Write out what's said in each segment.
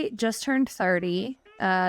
I just turned 30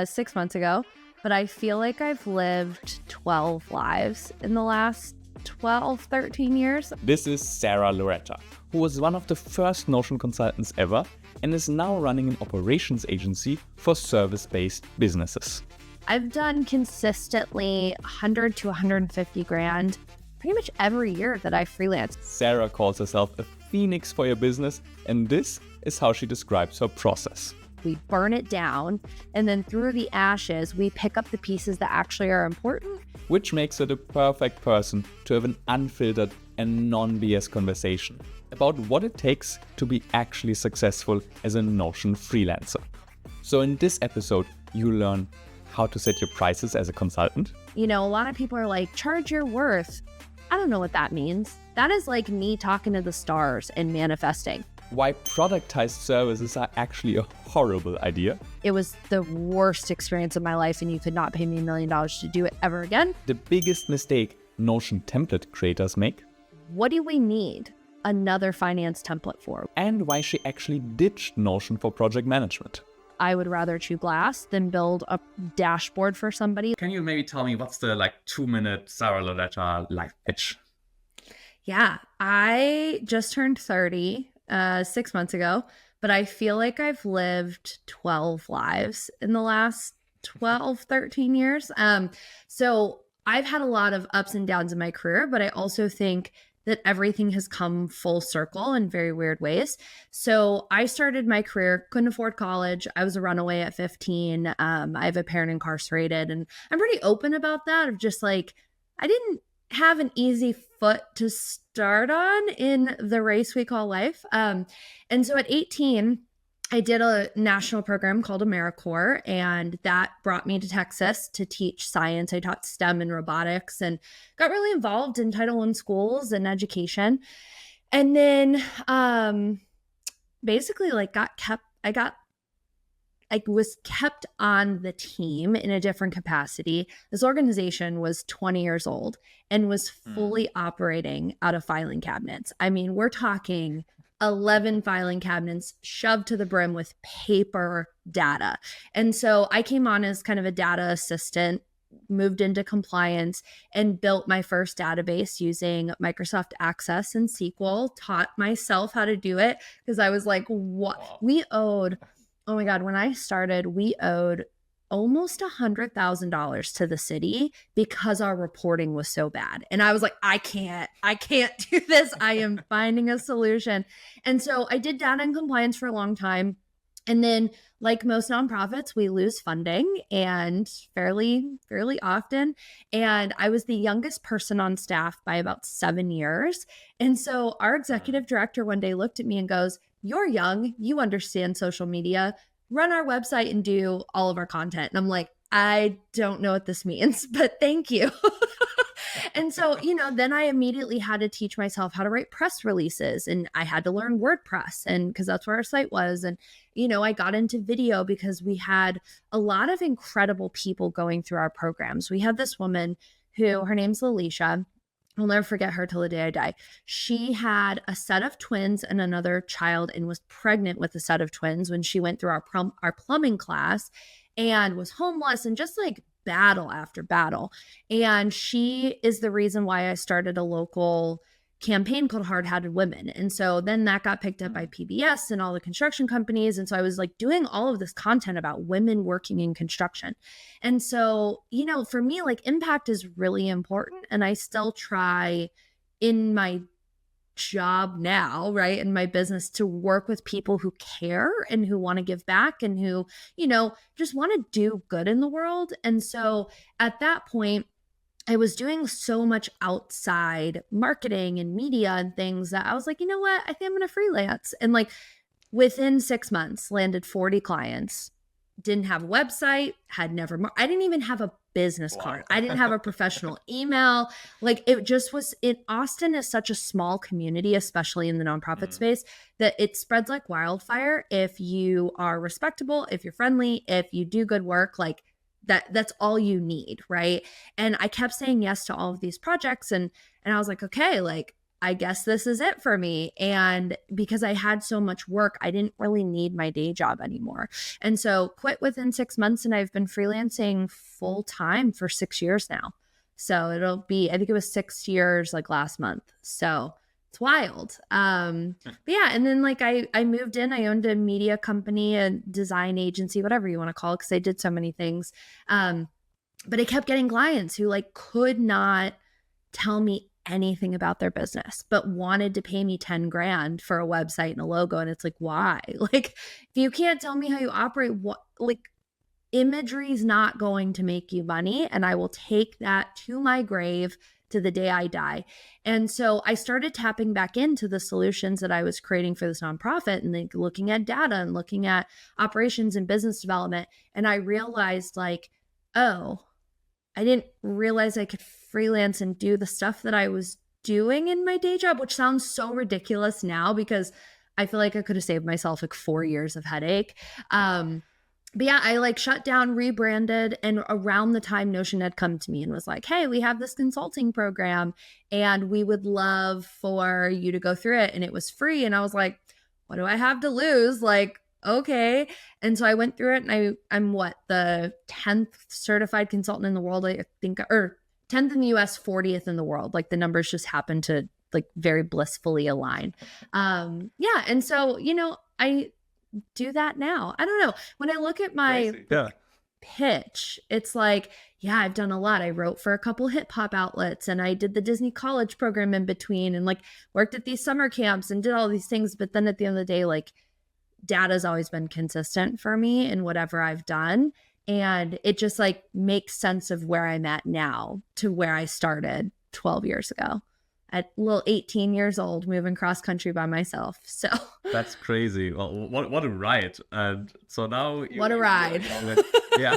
6 months ago, but I feel like I've lived 12 lives in the last 12, 13 years. This is Sarah Loretta, who was one of the first Notion consultants ever and is now running an operations agency for service-based businesses. I've done consistently 100 to 150 grand pretty much every year that I freelance. Sarah calls herself a phoenix for your business, and this is how she describes her process. We burn it down, and then through the ashes, we pick up the pieces that actually are important. Which makes her the perfect person to have an unfiltered and non-BS conversation about what it takes to be actually successful as a Notion freelancer. So in this episode, you learn how to set your prices as a consultant. You know, a lot of people are like, charge your worth. I don't know what that means. That is like me talking to the stars and manifesting. Why productized services are actually a horrible idea. It was the worst experience of my life, and you could not pay me $1 million to do it ever again. The biggest mistake Notion template creators make. What do we need another finance template for? And why she actually ditched Notion for project management. I would rather chew glass than build a dashboard for somebody. Can you maybe tell me what's the 2-minute Sarah Loretta life pitch? Yeah, I just turned 30 6 months ago, but I feel like I've lived 12 lives in the last 12, 13 years. So I've had a lot of ups and downs in my career, but I also think that everything has come full circle in very weird ways. So I started my career, couldn't afford college. I was a runaway at 15. I have a parent incarcerated, and I'm pretty open about that, of just like, I didn't have an easy foot to start on in the race we call life. And so at 18, I did a national program called AmeriCorps, and that brought me to Texas to teach science. I taught STEM and robotics and got really involved in Title I schools and education. And then basically I was kept on the team in a different capacity. This organization was 20 years old and was fully operating out of filing cabinets. I mean, we're talking 11 filing cabinets shoved to the brim with paper data. And so I came on as kind of a data assistant, moved into compliance, and built my first database using Microsoft Access and SQL, taught myself how to do it because I was like, what? Wow. Oh my God, when I started, we owed almost $100,000 to the city because our reporting was so bad. And I was like, I can't do this. I am finding a solution. And so I did data and compliance for a long time. And then, like most nonprofits, we lose funding, and fairly often. And I was the youngest person on staff by about 7 years. And so our executive director one day looked at me and goes, "You're young, you understand social media, run our website and do all of our content." And I'm like, I don't know what this means, but thank you. And so, then I immediately had to teach myself how to write press releases, and I had to learn WordPress, and because that's where our site was. And, I got into video because we had a lot of incredible people going through our programs. We had this woman who, her name's Lalisha. I'll never forget her till the day I die. She had a set of twins and another child, and was pregnant with a set of twins when she went through our plumbing class, and was homeless and just like battle after battle. And she is the reason why I started a local campaign called Hard Hatted Women. And so then that got picked up by PBS and all the construction companies. And so I was like doing all of this content about women working in construction. And so, for me, like, impact is really important. And I still try in my job now, right, in my business, to work with people who care and who want to give back and who, just want to do good in the world. And so at that point, I was doing so much outside marketing and media and things that I was like, you know what, I think I'm going to freelance. And like within 6 months, landed 40 clients, didn't have a website, I didn't even have a business card. I didn't have a professional email. Like, it just was, Austin is such a small community, especially in the nonprofit space, that it spreads like wildfire. If you are respectable, if you're friendly, if you do good work, like that's all you need, right? And I kept saying yes to all of these projects, and I was like, okay, like, I guess this is it for me. And because I had so much work, I didn't really need my day job anymore. And so quit within 6 months, and I've been freelancing full time for 6 years now. So it'll be, I think it was 6 years like last month. So it's wild. But yeah. And then like I moved in, I owned a media company, a design agency, whatever you want to call it, because I did so many things. But I kept getting clients who like could not tell me anything about their business, but wanted to pay me 10 grand for a website and a logo. And it's like, why? Like, if you can't tell me how you operate, what, like, imagery is not going to make you money. And I will take that to my grave to the day I die. And so I started tapping back into the solutions that I was creating for this nonprofit, and like looking at data and looking at operations and business development. And I realized like, oh, I didn't realize I could freelance and do the stuff that I was doing in my day job, which sounds so ridiculous now because I feel like I could have saved myself like 4 years of headache. But yeah, I like shut down, rebranded, and around the time Notion had come to me and was like, hey, we have this consulting program and we would love for you to go through it. And it was free. And I was like, what do I have to lose? Like, okay. And so I went through it, and I'm what, the 10th certified consultant in the world, I think, or 10th in the US, 40th in the world. Like the numbers just happen to like very blissfully align. Yeah. And so, you know, I do that now. I don't know. When I look at my pitch, it's like, yeah, I've done a lot. I wrote for a couple hip hop outlets, and I did the Disney college program in between, and like worked at these summer camps and did all these things. But then at the end of the day, like data's always been consistent for me in whatever I've done. And it just like makes sense of where I'm at now to where I started 12 years ago. At little 18 years old, moving cross country by myself. So that's crazy. Well, what a ride! And so now, what a ride! Yeah,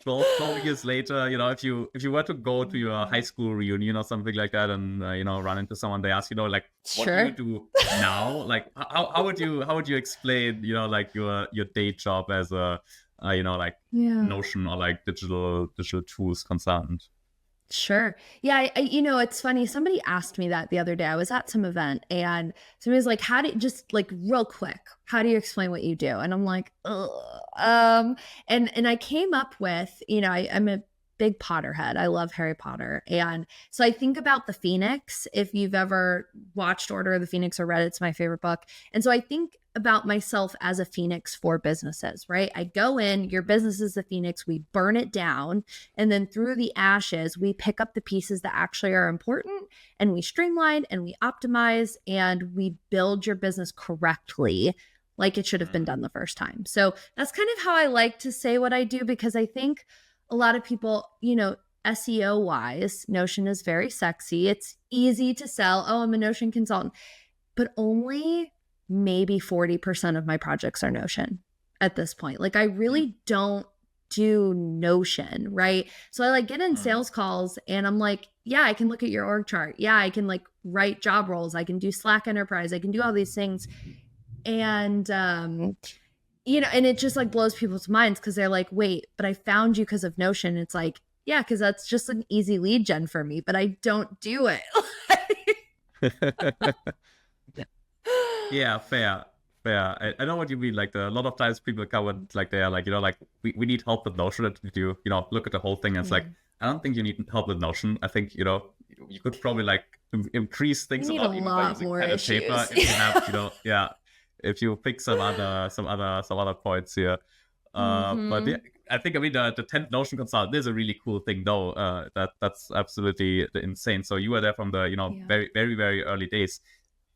12 years later, you know, if you were to go to your high school reunion or something like that, and you know, run into someone, they ask, you know, like, what do you do now? Like, how would you explain, you know, like your day job as a you know, like Notion or like digital tools consultant? Sure. Yeah. You know, it's funny. Somebody asked me that the other day. I was at some event, and somebody was like, just like real quick, how do you explain what you do? And I'm like, ugh. And I came up with, you know, I'm a big Potterhead. I love Harry Potter. And so I think about the Phoenix, if you've ever watched Order of the Phoenix or read it, it's my favorite book. And so I think about myself as a phoenix for businesses, right? I go in, your business is the phoenix, we burn it down, and then through the ashes, we pick up the pieces that actually are important, and we streamline and we optimize and we build your business correctly, like it should have been done the first time. So that's kind of how I like to say what I do, because I think a lot of people, you know, SEO wise, Notion is very sexy. It's easy to sell. Oh, I'm a Notion consultant, but only maybe 40% of my projects are Notion at this point. Like I really don't do Notion, right? So I like get in sales calls, and I'm like, yeah, I can look at your org chart. Yeah, I can like write job roles. I can do Slack Enterprise. I can do all these things. And, you know, and it just like blows people's minds, because they're like, wait, but I found you because of Notion. It's like, yeah, because that's just an easy lead gen for me, but I don't do it. Yeah, fair. I know what you mean. Like a lot of times people come and like they're like, you know, like we need help with Notion. And you know, look at the whole thing. And it's like, I don't think you need help with Notion. I think, you know, you could probably like increase things a lot, even by using pen and paper. If you have, you know, if you pick some other points here. But yeah, I think, I mean, the 10th Notion consultant is a really cool thing, though. That's absolutely insane. So you were there from the, you know, very, very, very early days.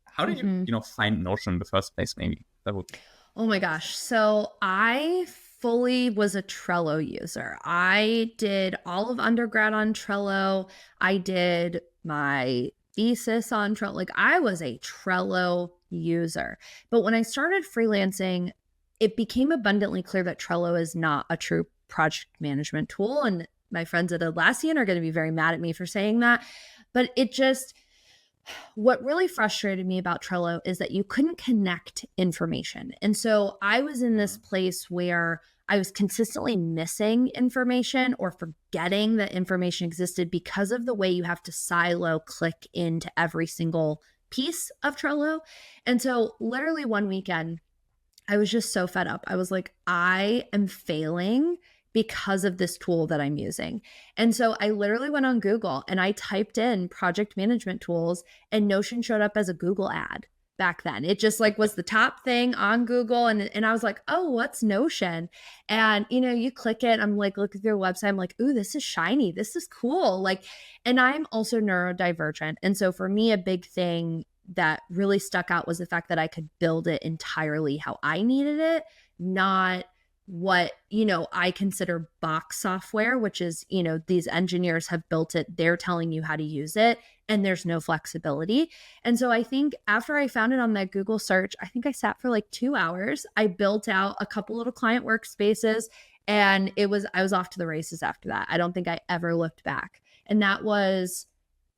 How did you, you know, find Notion in the first place? Maybe that would. Oh my gosh! So I fully was a Trello user. I did all of undergrad on Trello. I did my thesis on Trello. Like I was a Trello user. But when I started freelancing, it became abundantly clear that Trello is not a true project management tool. And my friends at Atlassian are going to be very mad at me for saying that. But it just, what really frustrated me about Trello is that you couldn't connect information. And so I was in this place where I was consistently missing information or forgetting that information existed because of the way you have to silo click into every single piece of Trello. And so literally one weekend, I was just so fed up. I was like, I am failing because of this tool that I'm using. And so I literally went on Google and I typed in project management tools, and Notion showed up as a Google ad back then. It just like was the top thing on Google. And I was like, oh, what's Notion? And, you click it. I'm like, looking through their website. I'm like, ooh, this is shiny. This is cool. Like, and I'm also neurodivergent. And so for me, a big thing that really stuck out was the fact that I could build it entirely how I needed it, not what, I consider box software, which is, these engineers have built it, they're telling you how to use it, and there's no flexibility. And so I think after I found it on that Google search, I think I sat for like 2 hours. I built out a couple little client workspaces, and I was off to the races after that. I don't think I ever looked back. And that was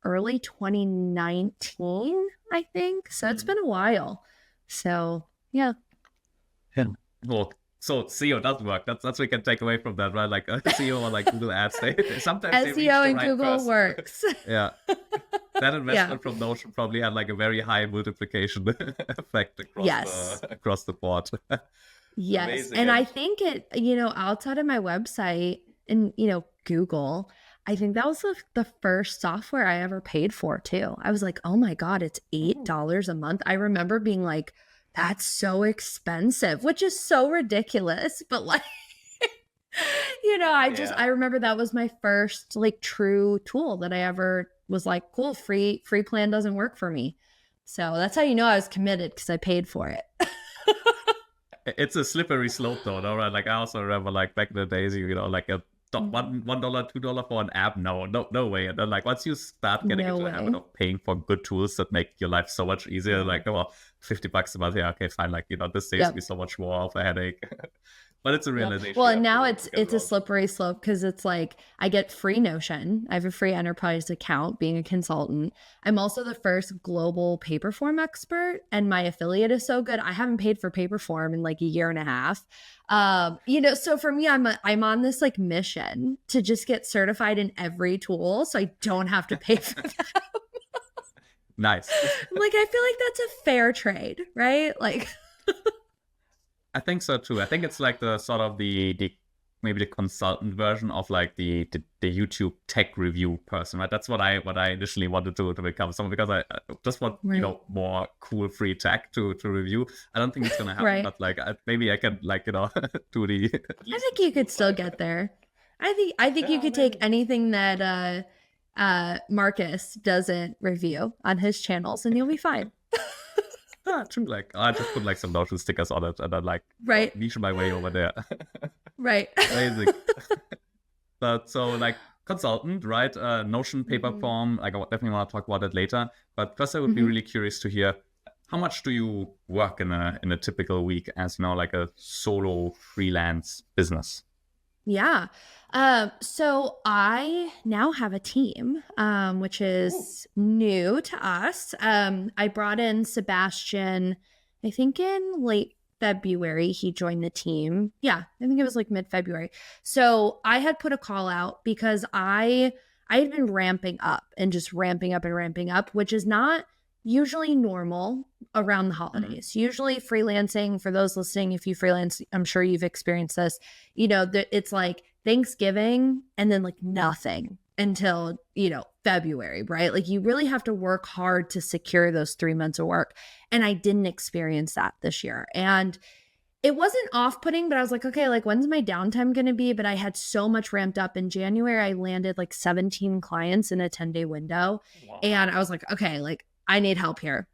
early 2019, I think. So it's been a while. So yeah. Well, so SEO does work. That's what we can take away from that, right? Like SEO or like Google Ads, sometimes SEO and Google works. Yeah. That investment from Notion probably had like a very high multiplication effect across the board. Yes. Amazing. And I think it, outside of my website and, Google, I think that was the first software I ever paid for too. I was like, oh my God, it's $8 a month. I remember being like, that's so expensive, which is so ridiculous. But like, I remember that was my first like true tool that I ever was like, cool, free plan doesn't work for me. So that's how I was committed, because I paid for it. It's a slippery slope though, right? Like I also remember like back in the days, like a $1, $2 for an app. No way. And then like once you start getting into the habit of paying for good tools that make your life so much easier, like, well, $50 a month, yeah, okay, fine. Like, this saves me so much more of a headache. But it's a realization. Well, and now it's a slippery slope, because it's like I get free Notion. I have a free enterprise account being a consultant. I'm also the first global Paperform expert, and my affiliate is so good. I haven't paid for Paperform in like a year and a half. So for me, I'm on this like mission to just get certified in every tool, so I don't have to pay for them. Nice. Like, I feel like that's a fair trade, right? Like. I think so too. I think it's like the sort of the maybe the consultant version of like the YouTube tech review person, right? That's what I initially wanted to become, someone, because I just want more cool free tech to review. I don't think it's gonna happen, but like maybe I can like do the. I think you could still get there. I think you could take anything that Marcus doesn't review on his channels, and you'll be fine. True. Like I just put like some Notion stickers on it, and then like niche my way over there. Right. Amazing. But so like consultant, right? Notion, Paperform. Like I definitely want to talk about that later. But first, I would be really curious to hear, how much do you work in a typical week as like a solo freelance business? Yeah. So I now have a team, which is new to us. I brought in Sebastian, I think in late February, he joined the team. Yeah, I think it was like mid-February. So I had put a call out because I had been ramping up, which is not usually normal around the holidays. Usually freelancing, for those listening, if you freelance, I'm sure you've experienced this, it's like Thanksgiving and then like nothing until, February, right? Like you really have to work hard to secure those 3 months of work. And I didn't experience that this year. And it wasn't off-putting, but I was like, okay, like when's my downtime going to be? But I had so much ramped up. In January, I landed like 17 clients in a 10-day window. Wow. And I was like, okay, like I need help here.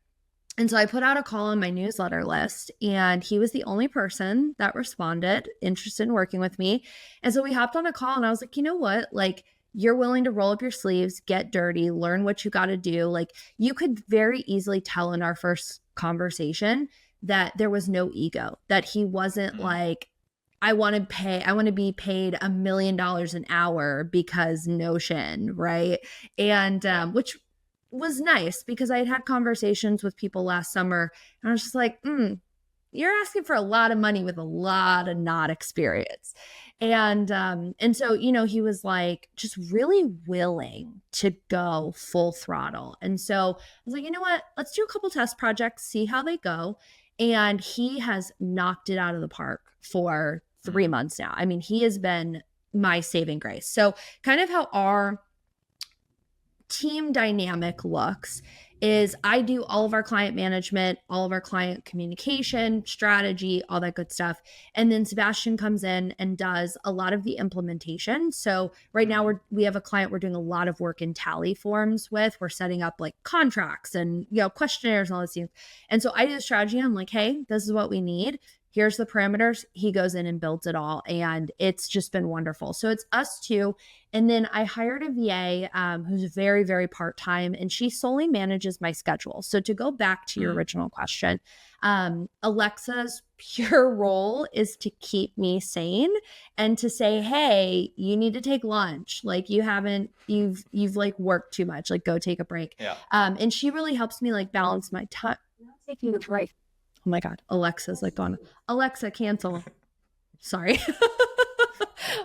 And so I put out a call on my newsletter list, and he was the only person that responded interested in working with me. And so we hopped on a call, and I was like, you know what? Like, you're willing to roll up your sleeves, get dirty, learn what you got to do. Like, you could very easily tell in our first conversation that there was no ego, that he wasn't like, I want to be paid $1 million an hour because Notion, right? And which was nice because I had had conversations with people last summer and I was just like, you're asking for a lot of money with a lot of not experience. And so, you know, he was like just really willing to go full throttle. And so I was like, you know what, let's do a couple test projects, see how they go. And he has knocked it out of the park for 3 months now. I mean, he has been my saving grace. So kind of how our team dynamic looks is I do all of our client management, all of our client communication, strategy, all that good stuff. And then Sebastian comes in and does a lot of the implementation. So right now we have a client we're doing a lot of work in Tally forms with. We're setting up like contracts and, you know, questionnaires and all these things. And so I do the strategy. I'm like, hey, this is what we need. Here's the parameters. He goes in and builds it all. And it's just been wonderful. So it's us two. And then I hired a VA who's very, very part-time, and she solely manages my schedule. So to go back to your original question, Alexa's pure role is to keep me sane and to say, hey, you need to take lunch. Like you've like worked too much, like go take a break. Yeah. And she really helps me like balance my time. Taking a break. Oh my God, Alexa's like gone. Alexa, cancel. Sorry.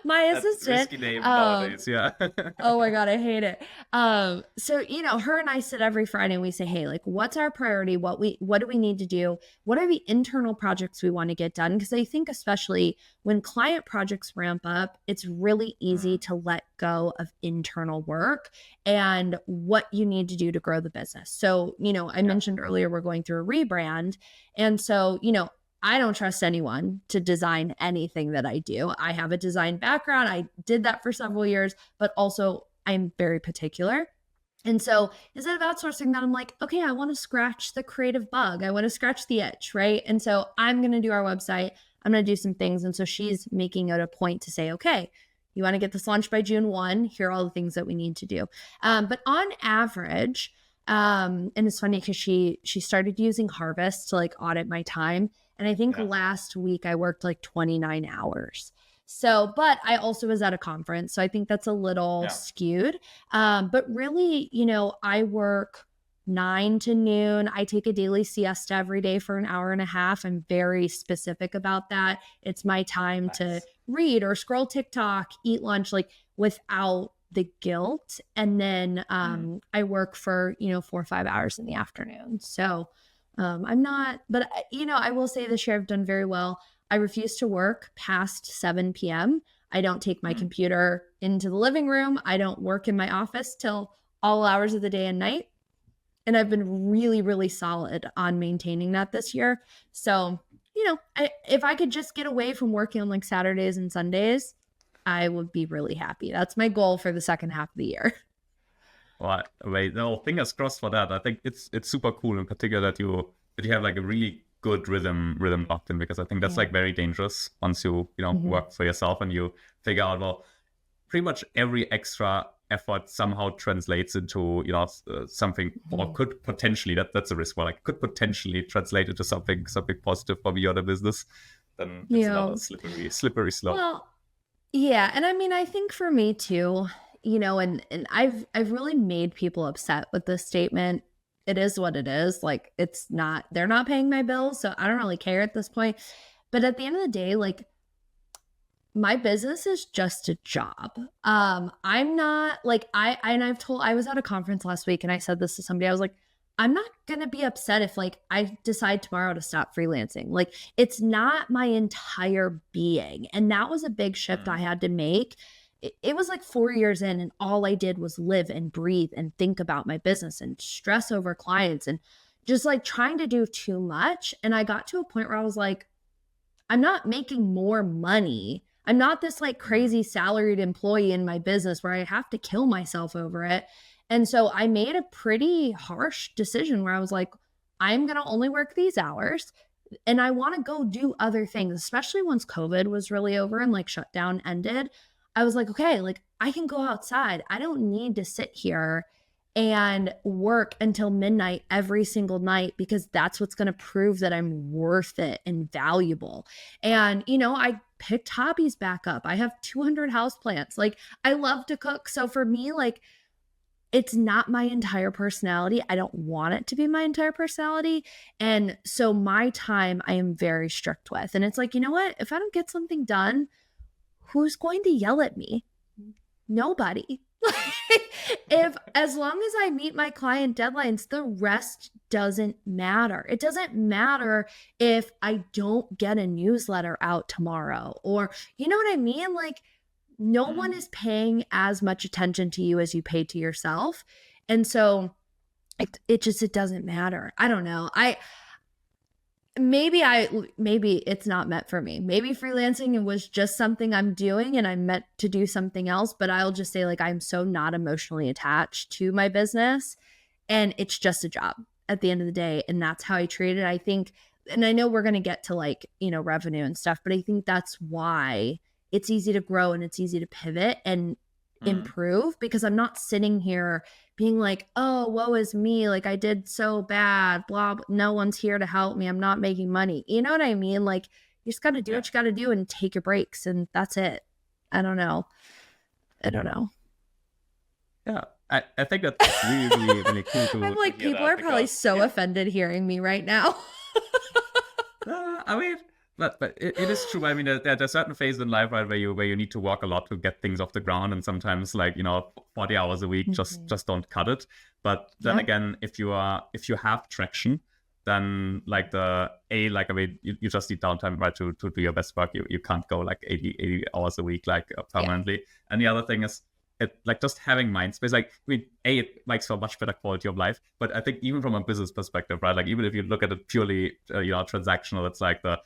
My assistant. Risky name nowadays, yeah. Oh my God, I hate it. So, you know, her and I sit every Friday and we say, hey, like, what's our priority? What do we need to do? What are the internal projects we want to get done? Because I think especially when client projects ramp up, it's really easy to let go of internal work and what you need to do to grow the business. So, you know, I mentioned earlier, we're going through a rebrand. And so, you know, I don't trust anyone to design anything that I do. I have a design background. I did that for several years, but also I'm very particular. And so instead of outsourcing that, I'm like, okay, I want to scratch the creative bug. I want to scratch the itch, right? And so I'm going to do our website. I'm going to do some things. And so she's making it a point to say, okay, you want to get this launched by June 1. Here are all the things that we need to do. But on average, and it's funny because she started using Harvest to like audit my time. And I think last week I worked like 29 hours. So, but I also was at a conference. So I think that's a little skewed. But really, you know, I work 9 to noon. I take a daily siesta every day for an hour and a half. I'm very specific about that. It's my time to read or scroll TikTok, eat lunch, like without the guilt. And then I work for, you know, 4 or 5 hours in the afternoon. So I'm not, but you know, I will say this year I've done very well. I refuse to work past 7 p.m. I don't take my computer into the living room. I don't work in my office till all hours of the day and night. And I've been really, really solid on maintaining that this year. So, you know, if I could just get away from working on like Saturdays and Sundays, I would be really happy. That's my goal for the second half of the year. Well, wait, no, fingers crossed for that. I think it's super cool in particular that you have like a really good rhythm locked in, because I think that's like very dangerous once you work for yourself and you figure out, well, pretty much every extra effort somehow translates into, you know, something, or could potentially, that's a risk, well, like could potentially translate into something positive for me or the business. Then it's another slippery slope. Well, yeah. And I mean, I think for me too, you know, and I've really made people upset with this statement. It is what it is. Like, they're not paying my bills, so I don't really care at this point. But at the end of the day, like, my business is just a job. I'm not like, I was at a conference last week and I said this to somebody. I was like, I'm not going to be upset if like I decide tomorrow to stop freelancing. Like, it's not my entire being. And that was a big shift I had to make. It was like 4 years in, and all I did was live and breathe and think about my business and stress over clients and just like trying to do too much. And I got to a point where I was like, I'm not making more money. I'm not this like crazy salaried employee in my business where I have to kill myself over it. And so I made a pretty harsh decision where I was like, I'm going to only work these hours and I want to go do other things, especially once COVID was really over and like shutdown ended. I was like, okay, like I can go outside. I don't need to sit here and work until midnight every single night, because that's what's going to prove that I'm worth it and valuable. And, you know, I picked hobbies back up. I have 200 houseplants. Like, I love to cook. So for me, like, it's not my entire personality. I don't want it to be my entire personality. And so my time I am very strict with. And it's like, you know what? If I don't get something done, who's going to yell at me? Nobody. If as long as I meet my client deadlines, the rest doesn't matter. It doesn't matter if I don't get a newsletter out tomorrow, or you know what I mean? Like, no one is paying as much attention to you as you pay to yourself. And so it doesn't matter. I don't know. Maybe it's not meant for me. Maybe freelancing was just something I'm doing and I'm meant to do something else, but I'll just say, like, I'm so not emotionally attached to my business, and it's just a job at the end of the day. And that's how I treat it. I think, and I know we're going to get to, like, you know, revenue and stuff, but I think that's why it's easy to grow and it's easy to pivot and improve, because I'm not sitting here being like, oh, woe is me, like I did so bad, blah, blah, no one's here to help me, I'm not making money. You know what I mean? Like, you just got to do what you got to do and take your breaks, and that's it. I don't know. Yeah, I think that's really, really cool to I'm like, people are probably so offended hearing me right now. I mean, but it is true. I mean, there's certain phases in life, right, where you need to work a lot to get things off the ground, and sometimes, like, you know, 40 hours a week just don't cut it. But then again, if you have traction, then like I mean, you just need downtime, right, to do your best work. You can't go like 80 hours a week, like, permanently. And the other thing is, like, just having mind space. Like, I mean, it makes for a much better quality of life. But I think even from a business perspective, right, like, even if you look at it purely, transactional, it's like that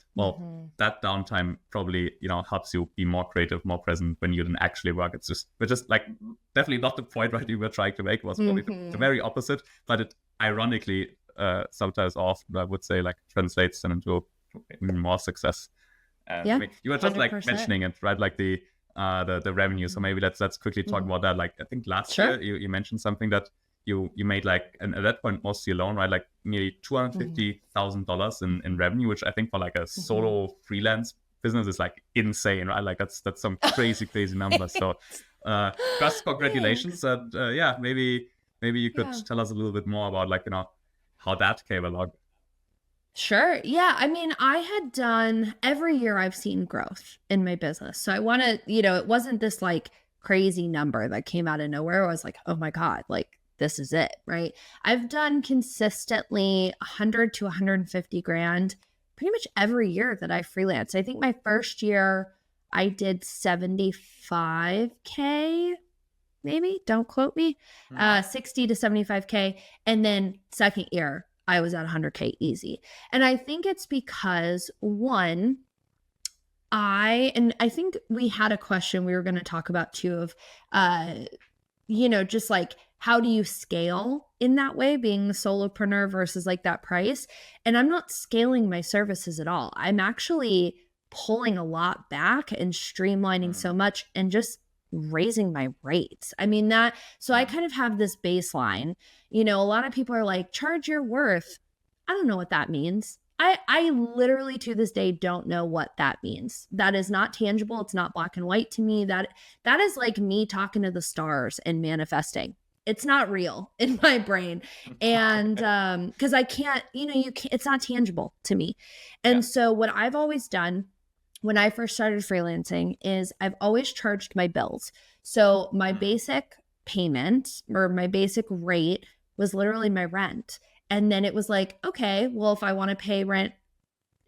downtime probably, helps you be more creative, more present when you didn't actually work. We're just like, definitely not the point, right, you were trying to make. It was probably the very opposite. But it ironically, sometimes often, I would say, like, translates them into even more success. I mean, you were just 100%. Like mentioning it, right, like the revenue. So maybe let's quickly talk about that. Like, I think last year you mentioned something that you made, like, and at that point mostly alone, right, like nearly $250,000 in revenue, which I think for like a solo freelance business is like insane, right? Like, that's some crazy number. So first, congratulations. And maybe you could tell us a little bit more about, like, how that came along. Sure. Yeah. I mean, I had done every year I've seen growth in my business. So I want to, it wasn't this like crazy number that came out of nowhere. I was like, oh my God, like, this is it. Right. I've done consistently 100 to 150 grand pretty much every year that I freelance. I think my first year I did 75K, maybe, don't quote me, 60 to 75K. And then second year, I was at 100K easy. And I think it's because, one, I think we had a question we were going to talk about too of, just like, how do you scale in that way, being the solopreneur versus like that price? And I'm not scaling my services at all. I'm actually pulling a lot back and streamlining so much and just raising my rates. I mean, so I kind of have this baseline. A lot of people are like, charge your worth. I don't know what that means. I literally to this day don't know what that means. That is not tangible. It's not black and white to me. That is like me talking to the stars and manifesting. It's not real in my brain. And because I can't, it's not tangible to me. And so what I've always done when I first started freelancing is I've always charged my bills. So my basic payment or my basic rate was literally my rent. And then it was like, okay, well, if I want to pay rent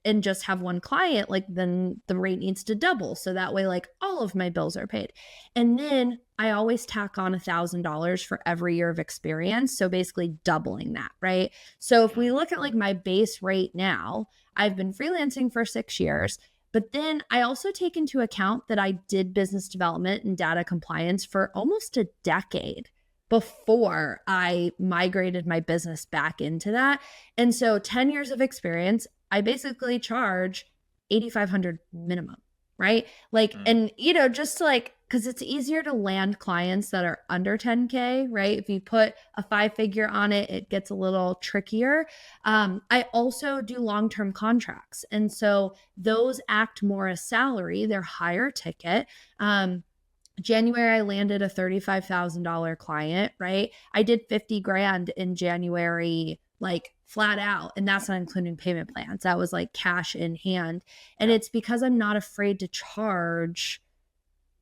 and just have one client, like, then the rate needs to double. So that way, like, all of my bills are paid. And then I always tack on $1,000 for every year of experience. So basically doubling that, right? So if we look at like my base rate now, I've been freelancing for 6 years. But then I also take into account that I did business development and data compliance for almost a decade before I migrated my business back into that. And so 10 years of experience, I basically charge $8,500 minimum, right? Like, and just like, because it's easier to land clients that are under 10K, right? If you put a 5-figure on it, it gets a little trickier. I also do long-term contracts. And so those act more as salary, they're higher ticket. January, I landed a $35,000 client, right? I did 50 grand in January, like flat out. And that's not including payment plans. That was like cash in hand. And it's because I'm not afraid to charge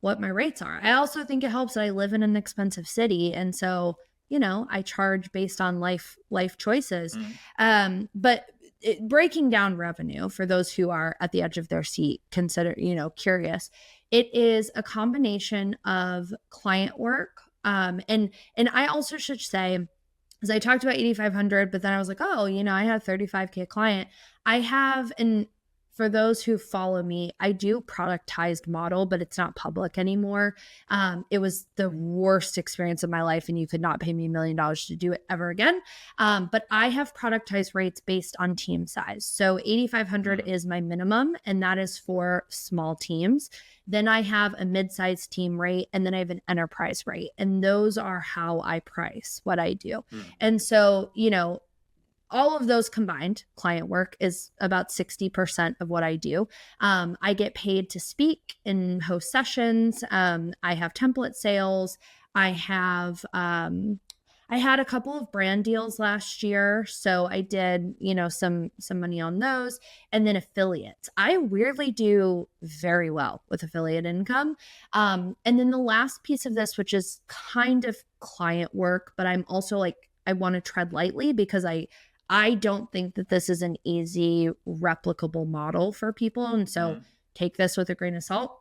what my rates are. I also think it helps that I live in an expensive city. And so, I charge based on life choices. But breaking down revenue for those who are at the edge of their seat, curious. It is a combination of client work. And I also should say, as I talked about 8,500, but then I was like, oh, I had a 35K client. I have, and for those who follow me, I do productized model, but it's not public anymore. It was the worst experience of my life, and you could not pay me $1 million to do it ever again. But I have productized rates based on team size. So 8,500 is my minimum, and that is for small teams. Then I have a mid-sized team rate, and then I have an enterprise rate. And those are how I price what I do. And so, all of those combined, client work is about 60% of what I do. I get paid to speak and host sessions. I have template sales. I had a couple of brand deals last year, so I did, some money on those, and then affiliates. I weirdly do very well with affiliate income. And then the last piece of this, which is kind of client work, but I'm also like, I want to tread lightly because I don't think that this is an easy replicable model for people. And so take this with a grain of salt.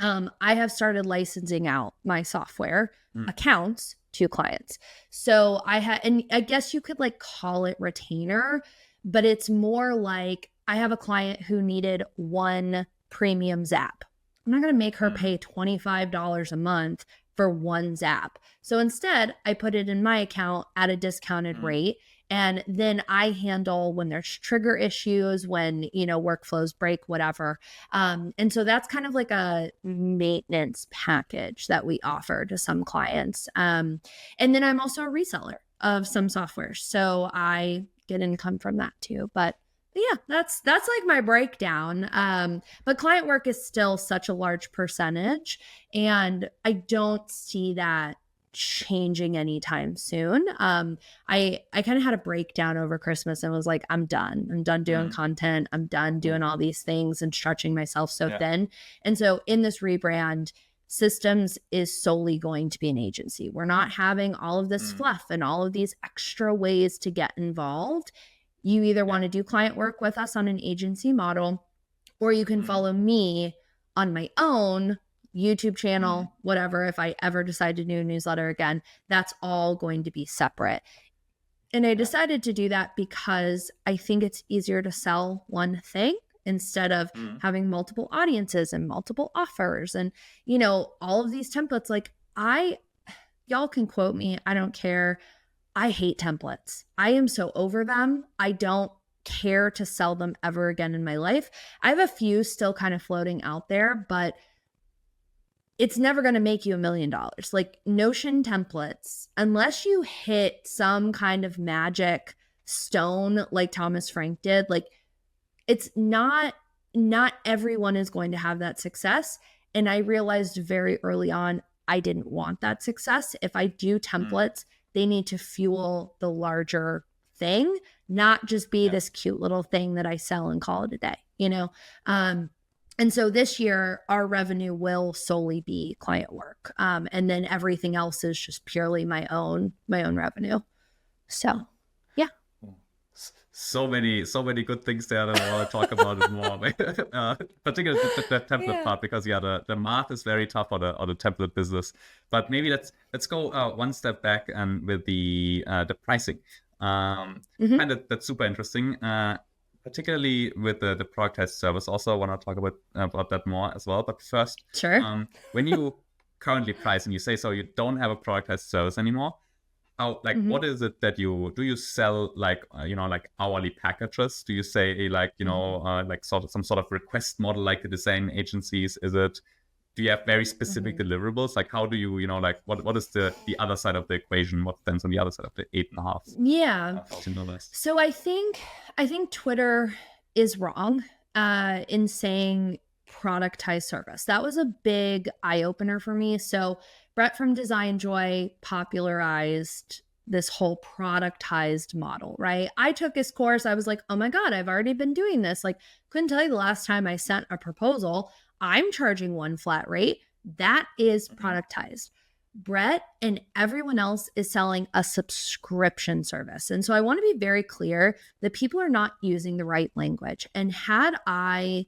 I have started licensing out my software accounts to clients. So and I guess you could like call it retainer, but it's more like I have a client who needed one premium Zap. I'm not going to make her pay $25 a month for one Zap. So instead, I put it in my account at a discounted rate. And then I handle when there's trigger issues, when, workflows break, whatever. And so that's kind of like a maintenance package that we offer to some clients. And then I'm also a reseller of some software. So I get income from that too. But yeah, that's like my breakdown. But client work is still such a large percentage. And I don't see that changing anytime soon. I kind of had a breakdown over Christmas and was like, I'm done doing content. I'm done doing all these things and stretching myself so thin. And so in this rebrand, Systems is solely going to be an agency. We're not having all of this fluff and all of these extra ways to get involved. You either want to do client work with us on an agency model, or you can follow me on my own YouTube channel, whatever. If I ever decide to do a newsletter again, that's all going to be separate. And I decided to do that because I think it's easier to sell one thing instead of having multiple audiences and multiple offers and, all of these templates. Like y'all can quote me. I don't care. I hate templates. I am so over them. I don't care to sell them ever again in my life. I have a few still kind of floating out there, but it's never going to make you $1 million. Like Notion templates, unless you hit some kind of magic stone like Thomas Frank did, like it's not everyone is going to have that success. And I realized very early on, I didn't want that success. If I do templates, they need to fuel the larger thing, not just be this cute little thing that I sell and call it a day, And so this year, our revenue will solely be client work. And then everything else is just purely my own revenue. So, yeah. So many good things there that I want to talk about it more. Particularly the template part, because the math is very tough on the template business. But maybe let's go one step back and with the pricing. Kind of that's super interesting. Particularly with the productized service. Also, I want to talk about that more as well. But first, sure. When you currently price and you say so you don't have a productized service anymore, how what is it that do you sell like hourly packages? Do you say like some sort of request model like the design agencies? Do you have very specific deliverables? Like how do you what is the other side of the equation? What stands on the other side of the $8,500? Yeah. So I think Twitter is wrong in saying productized service. That was a big eye opener for me. So Brett from Design Joy popularized this whole productized model, right? I took his course. I was like, oh my God, I've already been doing this. Like, couldn't tell you the last time I sent a proposal. I'm charging one flat rate. That is productized. Brett and everyone else is selling a subscription service. And so I want to be very clear that people are not using the right language. And had I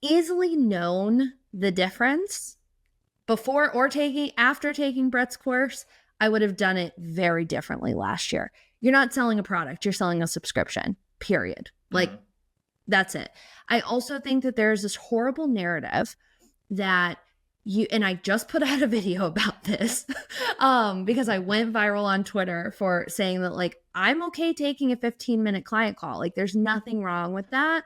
easily known the difference before or after taking Brett's course, I would have done it very differently last year. You're not selling a product, you're selling a subscription, period. Like, that's it. I also think that there's this horrible narrative that and I just put out a video about this because I went viral on Twitter for saying that, like, I'm okay taking a 15-minute client call. Like, there's nothing wrong with that.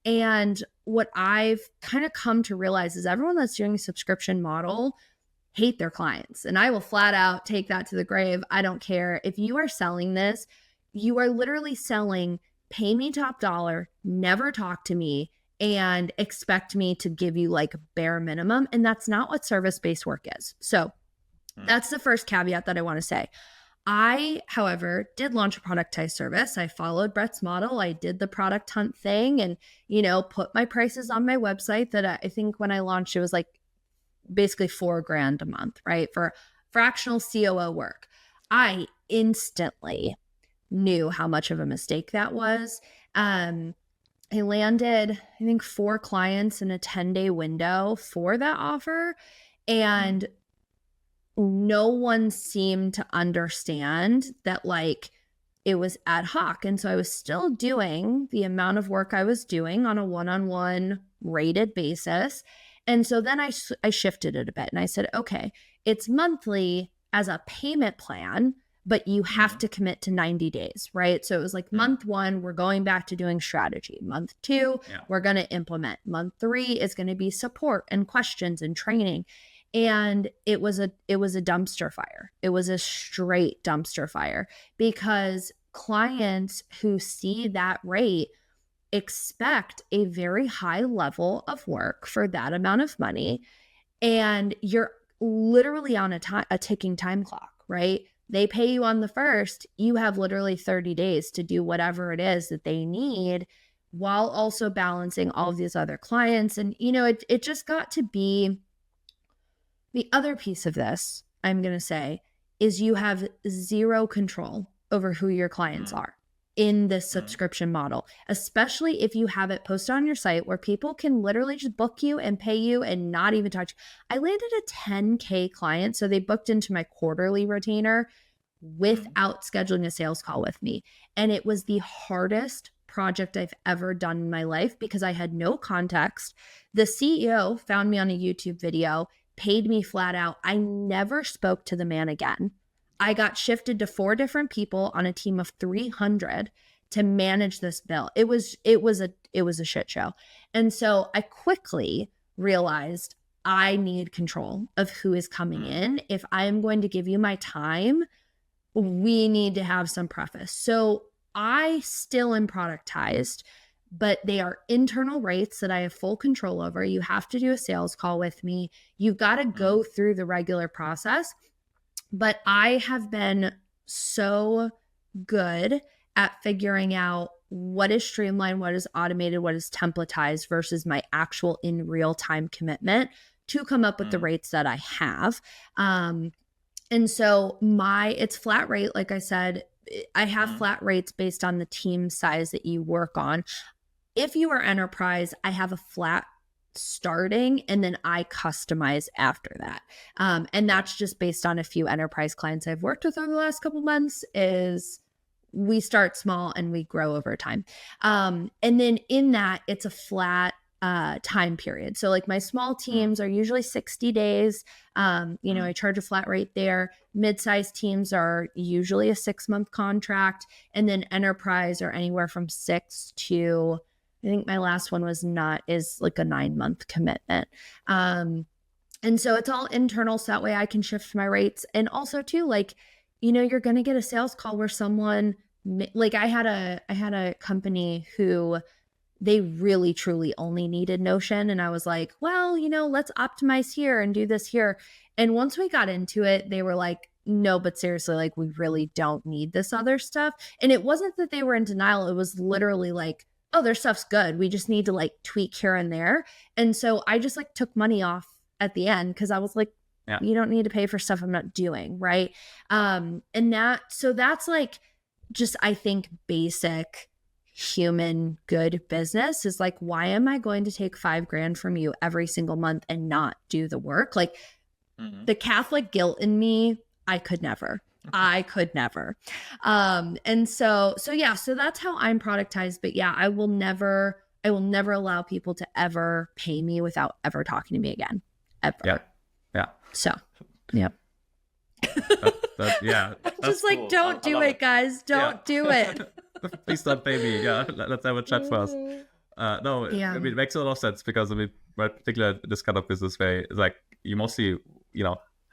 And what I've kind of come to realize is everyone that's doing a subscription model hate their clients. And I will flat out take that to the grave. I don't care. If you are selling this, you are literally selling pay me top dollar, never talk to me, and expect me to give you like bare minimum. And that's not what service-based work is. So that's the first caveat that I want to say. I, however, did launch a productized service. I followed Brett's model. I did the product hunt thing and, put my prices on my website that I think when I launched, it was like basically $4,000 a month, right? For fractional COO work. I instantly knew how much of a mistake that was. I landed, I think, 4 clients in a 10-day window for that offer. And no one seemed to understand that, like, it was ad hoc. And so I was still doing the amount of work I was doing on a one-on-one rated basis. And so then I shifted it a bit and I said, okay, it's monthly as a payment plan, but you have to commit to 90 days, right? So it was like month 1, we're going back to doing strategy. Month 2, we're going to implement. Month 3 is going to be support and questions and training. And it was a dumpster fire. It was a straight dumpster fire because clients who see that rate expect a very high level of work for that amount of money. And you're literally on a ticking time clock, right? They pay you on the 1st, you have literally 30 days to do whatever it is that they need while also balancing all of these other clients. And, it just got to be the other piece of this, I'm going to say, is you have zero control over who your clients are in this subscription model, especially if you have it posted on your site where people can literally just book you and pay you and not even touch. I landed a 10K client. So they booked into my quarterly retainer without scheduling a sales call with me. And it was the hardest project I've ever done in my life because I had no context. The CEO found me on a YouTube video, paid me flat out. I never spoke to the man again. I got shifted to 4 different people on a team of 300 to manage this bill. It was a shit show. And so I quickly realized I need control of who is coming in. If I am going to give you my time, we need to have some preface. So I still am productized, but they are internal rates that I have full control over. You have to do a sales call with me. You've got to go through the regular process. But I have been so good at figuring out what is streamlined, what is automated, what is templatized versus my actual in real time commitment to come up with the rates that I have. And so it's flat rate. Like I said, I have flat rates based on the team size that you work on. If you are enterprise, I have a flat starting and then I customize after that. And that's just based on a few enterprise clients I've worked with over the last couple months is we start small and we grow over time. And then in that, it's a flat time period. So like my small teams are usually 60 days. I charge a flat rate there. Mid-sized teams are usually a 6-month contract. And then enterprise are anywhere from 6 to, I think my last one is like a 9-month commitment. And so it's all internal. So that way I can shift my rates. And also too, you're going to get a sales call where someone, like I had a company who they really truly only needed Notion. And I was like, well, let's optimize here and do this here. And once we got into it, they were like, no, but seriously, like, we really don't need this other stuff. And it wasn't that they were in denial. It was literally like, oh, their stuff's good. We just need to like tweak here and there. And so I just like took money off at the end because I was like, you don't need to pay for stuff I'm not doing. Right. So that's like, just, I think, basic human good business is like, why am I going to take $5,000 from you every single month and not do the work? Like the Catholic guilt in me, I could never. And so that's how I'm productized. But yeah, I will never allow people to ever pay me without ever talking to me again. Ever. Yeah. So, yeah. That's just like, cool. Don't do it, guys. Don't do it. Please don't pay me. Yeah, let's have a chat first. I mean, it makes a lot of sense because, I mean, particularly this kind of business way, is like you mostly,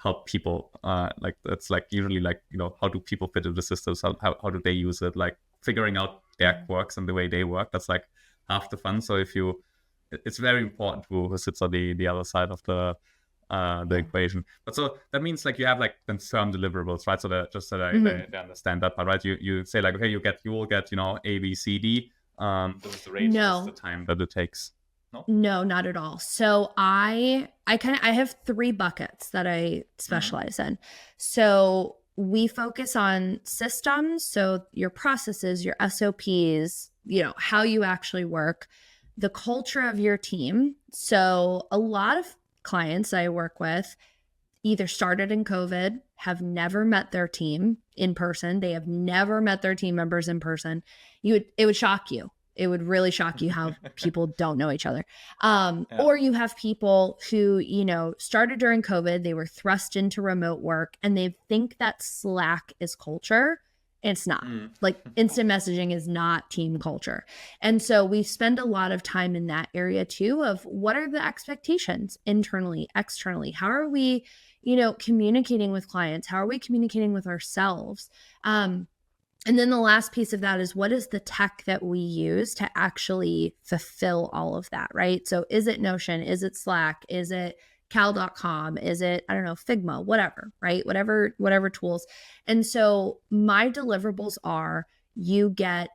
help people. Like that's like usually like, how do people fit into the systems? How do they use it? Like figuring out their quirks and the way they work. That's like half the fun. So it's very important who sits on the other side of the equation. But so that means like you have like confirmed deliverables, right? So that just so that they understand that part, right? You say like, okay, you will get A, B, C, D. This is the range. No. This is the time that it takes. No, not at all. So I have 3 buckets that I specialize in. So we focus on systems, so your processes, your SOPs, how you actually work, the culture of your team. So a lot of clients I work with either started in COVID, have never met their team in person. They have never met their team members in person. It would shock you. It would really shock you how people don't know each other. Or you have people who, started during COVID, they were thrust into remote work and they think that Slack is culture. It's not. Like instant messaging is not team culture. And so we spend a lot of time in that area too of what are the expectations internally, externally? How are we, communicating with clients? How are we communicating with ourselves? And then the last piece of that is what is the tech that we use to actually fulfill all of that, right? So is it Notion? Is it Slack? Is it cal.com? Is it, I don't know, Figma, whatever, right? Whatever tools. And so my deliverables are you get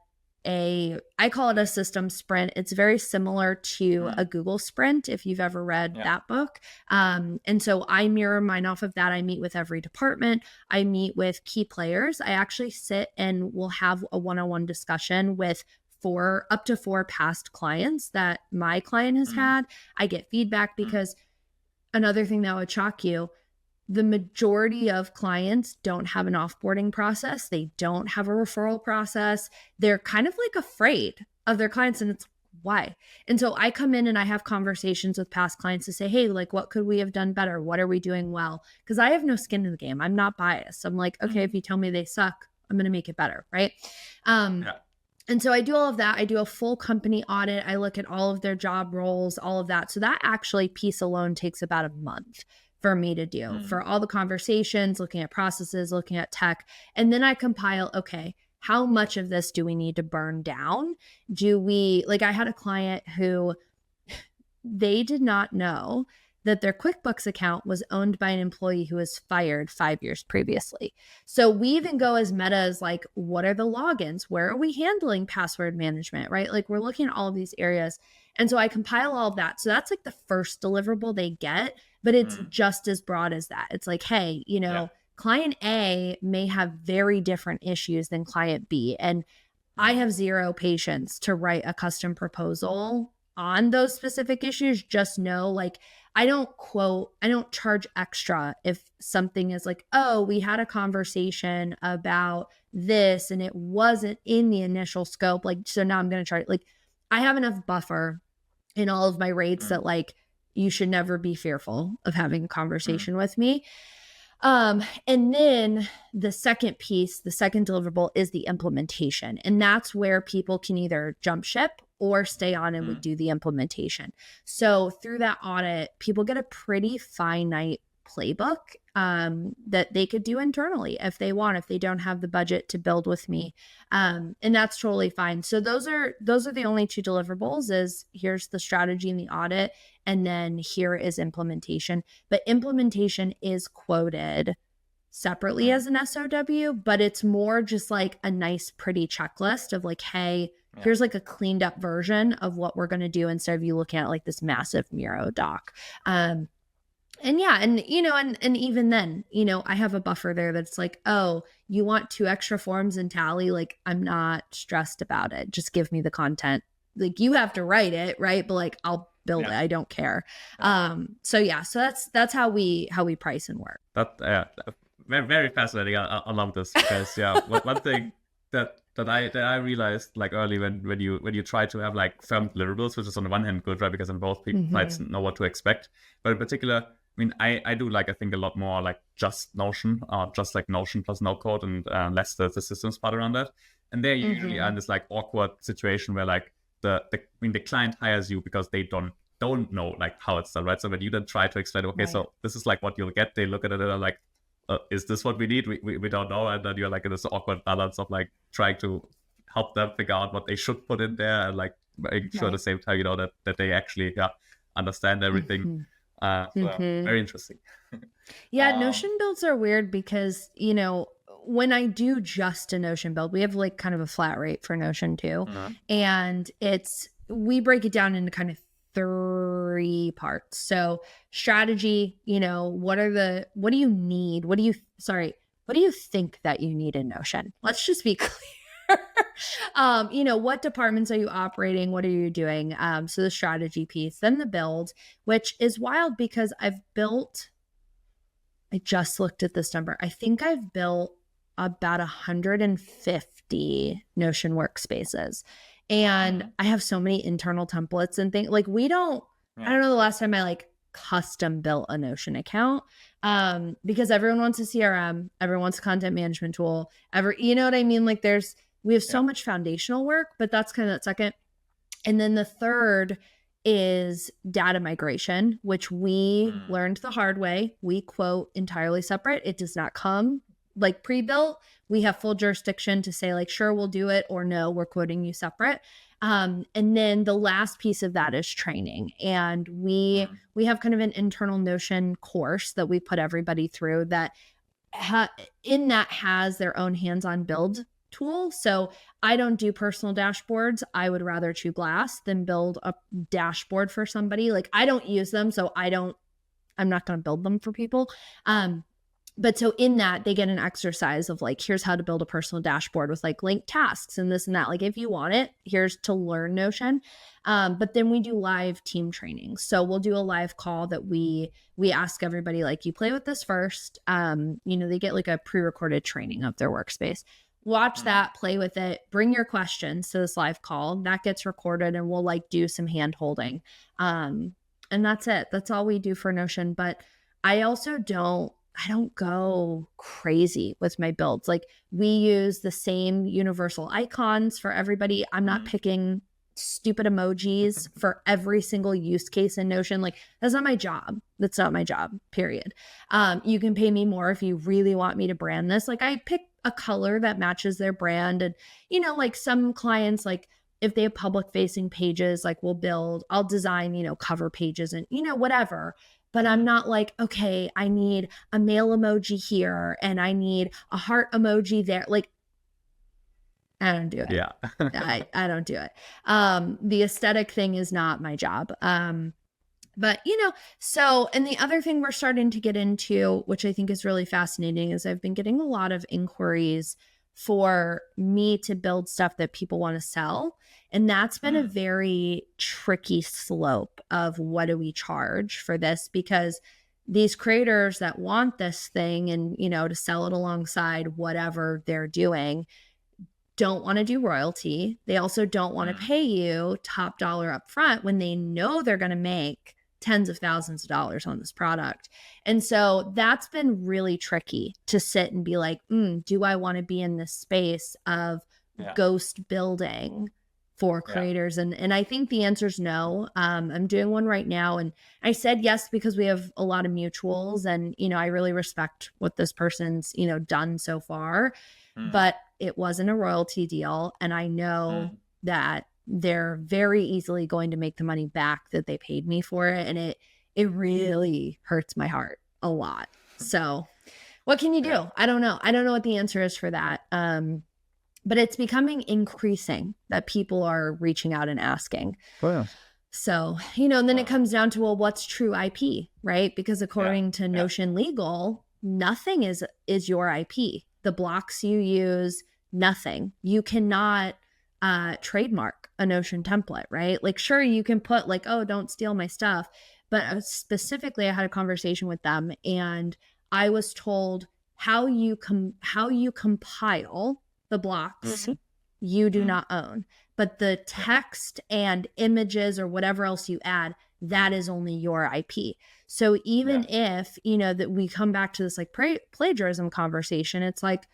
I call it a system sprint. It's very similar to a Google Sprint, if you've ever read that book. And so I mirror mine off of that. I meet with every department. I meet with key players. I actually sit and will have a one-on-one discussion with up to 4 past clients that my client has had. I get feedback because another thing that would shock you, the majority of clients don't have an offboarding process. They don't have a referral process. They're kind of like afraid of their clients, and it's why. And so I come in and I have conversations with past clients to say, hey, like, what could we have done better? What are we doing well? Because I have no skin in the game. I'm not biased. I'm like, okay, if you tell me they suck, I'm going to make it better, right? And so I do all of that. I do a full company audit. I look at all of their job roles, all of that. So that actually piece alone takes about a month for me to do for all the conversations, looking at processes, looking at tech. And then I compile, okay, how much of this do we need to burn down? I had a client who they did not know that their QuickBooks account was owned by an employee who was fired 5 years previously. So we even go as meta as like, what are the logins? Where are we handling password management, right? Like we're looking at all of these areas. And so I compile all of that. So that's like the first deliverable they get, but it's just as broad as that. It's like, hey, client A may have very different issues than client B. And I have zero patience to write a custom proposal on those specific issues. Just know, like, I don't charge extra if something is like, oh, we had a conversation about this and it wasn't in the initial scope. Like, so now I'm going to charge, like, I have enough buffer in all of my rates that like, you should never be fearful of having a conversation with me. And then the second piece, the second deliverable is the implementation. And that's where people can either jump ship or stay on and we do the implementation. So through that audit, people get a pretty finite playbook. that they could do internally if they want, if they don't have the budget to build with me. And that's totally fine. So those are the only two deliverables. Is here's the strategy and the audit, and then here is implementation. But implementation is quoted separately as an SOW, but it's more just like a nice, pretty checklist of like, hey, here's like a cleaned up version of what we're going to do instead of you looking at like this massive Miro doc. And yeah, and you know, and even then, you know, I have a buffer there that's like, oh, you want 2 extra forms in Tally? Like, I'm not stressed about it. Just give me the content. Like, you have to write it, right? But like, I'll build it. I don't care. So yeah, so that's how we price and work. That very, very fascinating. I love this because one thing that I realized like early when you try to have like firm deliverables, which is on the one hand good, right? Because then both sides know what to expect. But in particular, I mean, I do like, I think a lot more like just Notion, just like Notion plus no code, and less the systems part around that. And they're usually in this like awkward situation where like the client hires you because they don't know like how it's done, right? So when you then try to explain, okay, so this is like what you'll get, they look at it and are like, is this what we need? We don't know. And then you're like in this awkward balance of like trying to help them figure out what they should put in there and like making sure at the same time, you know, that they actually understand everything. Very interesting. Notion builds are weird because, you know, when I do just a Notion build, we have like kind of a flat rate for Notion too. And we break it down into kind of 3 parts. So strategy, you know, what do you need? What do you think that you need in Notion? Let's just be clear. You know, what departments are you operating? What are you doing? So the strategy piece, then the build, which is wild because I just looked at this number. I think I've built about 150 Notion workspaces. And I have so many internal templates and things. Like I don't know the last time I like custom built a Notion account, because everyone wants a CRM, everyone wants a content management tool, you know what I mean? Like we have so much foundational work, but that's kind of that second. And then the third is data migration, which we learned the hard way. We quote entirely separate. It does not come like pre-built. We have full jurisdiction to say like, sure, we'll do it, or no, we're quoting you separate. And then the last piece of that is training. And we have kind of an internal Notion course that we put everybody through that in that has their own hands-on build tool. So I don't do personal dashboards. I would rather chew glass than build a dashboard for somebody. Like I don't use them. So I'm not going to build them for people. But so in that, they get an exercise of like, here's how to build a personal dashboard with like linked tasks and this and that. Like if you want it, here's to learn Notion. But then we do live team training. So we'll do a live call that we ask everybody, like, you play with this first. You know, they get like a pre-recorded training of their workspace. Watch that, play with it, bring your questions to this live call. That gets recorded and we'll like do some hand holding. And that's it. That's all we do for Notion. But I also don't go crazy with my builds. Like we use the same universal icons for everybody. I'm not picking stupid emojis for every single use case in Notion. Like that's not my job. That's not my job, period. You can pay me more if you really want me to brand this. Like I pick a color that matches their brand. And, you know, like some clients, like if they have public facing pages, like I'll design, you know, cover pages and, you know, whatever. But I'm not like, okay, I need a mail emoji here and I need a heart emoji there. Like, I don't do it. Yeah. I don't do it. The aesthetic thing is not my job. But, you know, so, and the other thing we're starting to get into, which I think is really fascinating, is I've been getting a lot of inquiries for me to build stuff that people want to sell. And that's been a very tricky slope of what do we charge for this, because these creators that want this thing and, you know, to sell it alongside whatever they're doing don't want to do royalty. They also don't want to pay you top dollar up front when they know they're going to make tens of thousands of dollars on this product. And so that's been really tricky to sit and be like, do I want to be in this space of ghost building for creators? And I think the answer is no. I'm doing one right now, and I said yes because we have a lot of mutuals, and I really respect what this person's done so far, but it wasn't a royalty deal, and I know that they're very easily going to make the money back that they paid me for it, and it really hurts my heart a lot. So what can you do? I don't know what the answer is for that. But it's becoming increasing that people are reaching out and asking. Oh, yeah. So, and then it comes down to, well, what's true IP, right? Because according to Notion Legal, nothing is your IP. The blocks you use, nothing. You cannot trademark a Notion template, right? Like, sure, you can put like, oh, don't steal my stuff. But specifically, I had a conversation with them, and I was told how you compile the blocks you do not own, but the text and images or whatever else you add, that is only your IP. So even if that we come back to this like plagiarism conversation, it's like,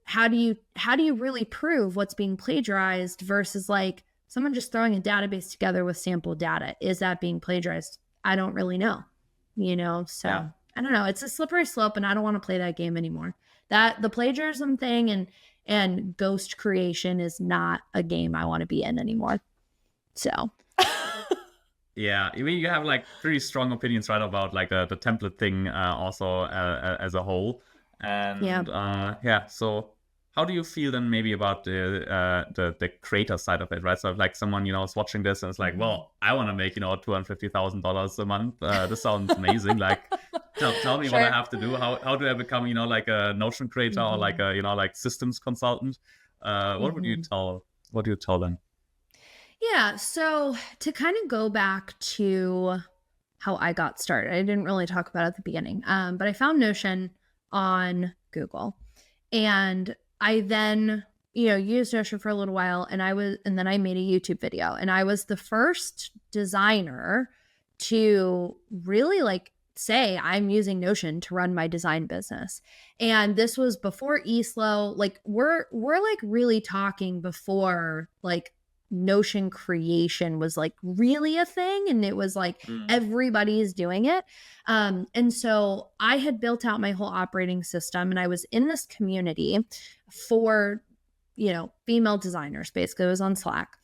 how do you really prove what's being plagiarized versus like someone just throwing a database together with sample data? Is that being plagiarized? I don't really know, so I don't know. It's a slippery slope, and I don't want to play that game anymore. That the plagiarism thing and ghost creation is not a game I want to be in anymore. So yeah, I mean, you have like pretty strong opinions, right, about like the template thing also as a whole. And so how do you feel then maybe about the creator side of it, right? So if like someone is watching this and it's like, well, I want to make $250,000 a month. This sounds amazing. Like, tell me what I have to do. How do I become like a Notion creator or like a like systems consultant? What would you tell? What do you tell them? Yeah. So to kind of go back to how I got started, I didn't really talk about it at the beginning, but I found Notion on Google, and I then, used Notion for a little while, and then I made a YouTube video, and I was the first designer to really like say I'm using Notion to run my design business. And this was before eSlow. Like we're like really talking before like Notion creation was like really a thing, and it was like everybody's doing it. And so I had built out my whole operating system, and I was in this community for female designers. Basically, it was on Slack,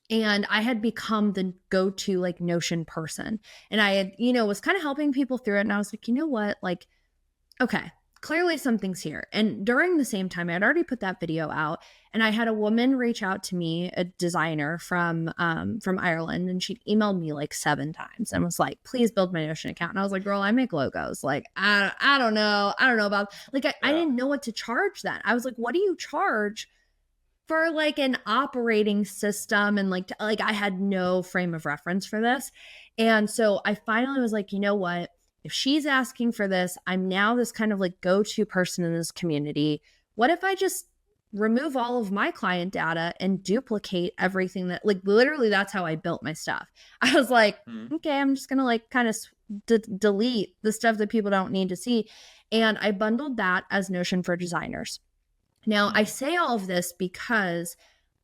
and I had become the go-to like Notion person, and I had was kind of helping people through it, and I was like, you know what, like, okay, clearly something's here. And during the same time, I had already put that video out, and I had a woman reach out to me, a designer from Ireland, and she emailed me like 7 times and was like, please build my Notion account. And I was like, girl, I make logos. Like, I don't know about, like, I didn't know what to charge then. I was like, what do you charge for like an operating system? And like I had no frame of reference for this. And so I finally was like, you know what? If she's asking for this, I'm now this kind of like go-to person in this community. What if I just remove all of my client data and duplicate everything that, like, literally that's how I built my stuff. I was like, okay, I'm just going to like kind of delete the stuff that people don't need to see. And I bundled that as Notion for Designers. Now, I say all of this because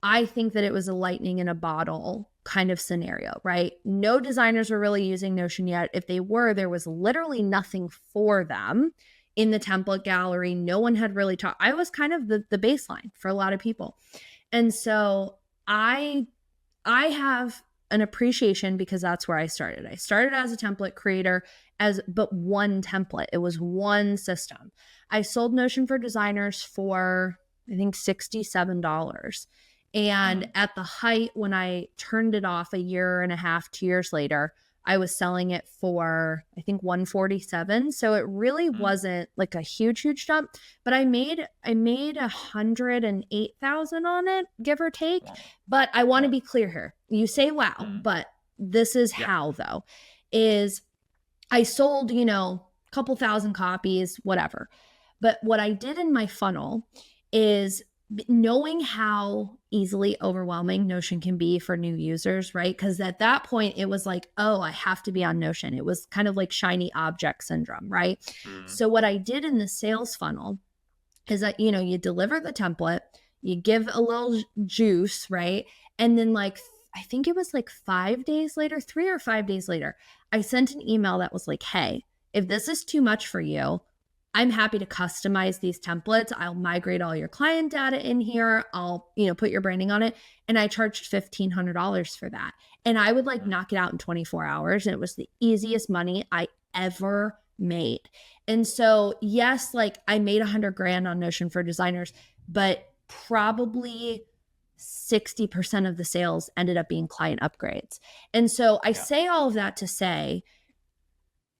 I think that it was a lightning in a bottle kind of scenario, right? No designers were really using Notion yet. If they were, there was literally nothing for them in the template gallery. No one had really talked. I was kind of the baseline for a lot of people. And so I have an appreciation because that's where I started. I started as a template creator but one template. It was one system. I sold Notion for Designers for, I think, $67. And at the height, when I turned it off a year and a half, 2 years later, I was selling it for, I think, $147. So it really wasn't like a huge jump, but I made $108,000 on it, give or take. But I want to be clear here. You say, wow, but this is how though, is I sold, a couple thousand copies, whatever. But what I did in my funnel is knowing how easily overwhelming Notion can be for new users, right? Because at that point, it was like, oh, I have to be on Notion. It was kind of like shiny object syndrome, right? So what I did in the sales funnel is that, you deliver the template, you give a little juice, right? And then like, I think it was like 5 days later, 3 or 5 days later, I sent an email that was like, hey, if this is too much for you, I'm happy to customize these templates. I'll migrate all your client data in here. I'll, put your branding on it. And I charged $1,500 for that. And I would like knock it out in 24 hours. And it was the easiest money I ever made. And so, yes, like I made $100,000 on Notion for Designers, but probably 60% of the sales ended up being client upgrades. And so I say all of that to say,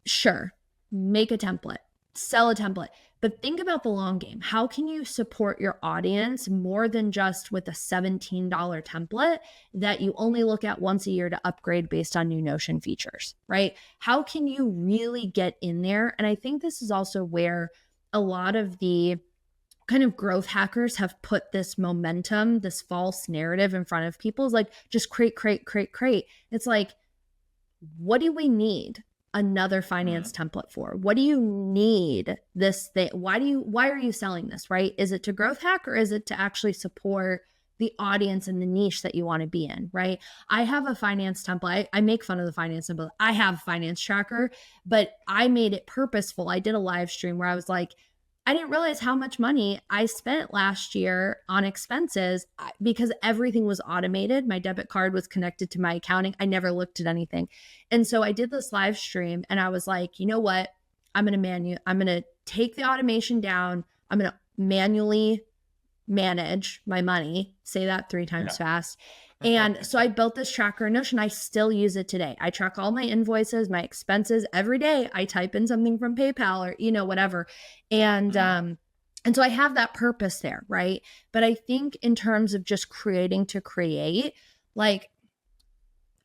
sure, make a template, sell a template, but think about the long game. How can you support your audience more than just with a $17 template that you only look at once a year to upgrade based on new Notion features, right? How can you really get in there? And I think this is also where a lot of the kind of growth hackers have put this momentum, this false narrative in front of people, is like, just create. It's like, what do we need another finance template for? What do you need this thing? Why are you selling this, right? Is it to growth hack, or is it to actually support the audience and the niche that you want to be in, right? I have a finance template. I make fun of the finance template. I have a finance tracker, but I made it purposeful. I did a live stream where I was like, I didn't realize how much money I spent last year on expenses because everything was automated. My debit card was connected to my accounting. I never looked at anything. And so I did this live stream and I was like, you know what? I'm going to take the automation down. I'm going to manually manage my money. Say that 3 times fast. And so I built this tracker in Notion. I still use it today. I track all my invoices, my expenses every day. I type in something from PayPal or, whatever. And so I have that purpose there, right? But I think in terms of just creating to create, like,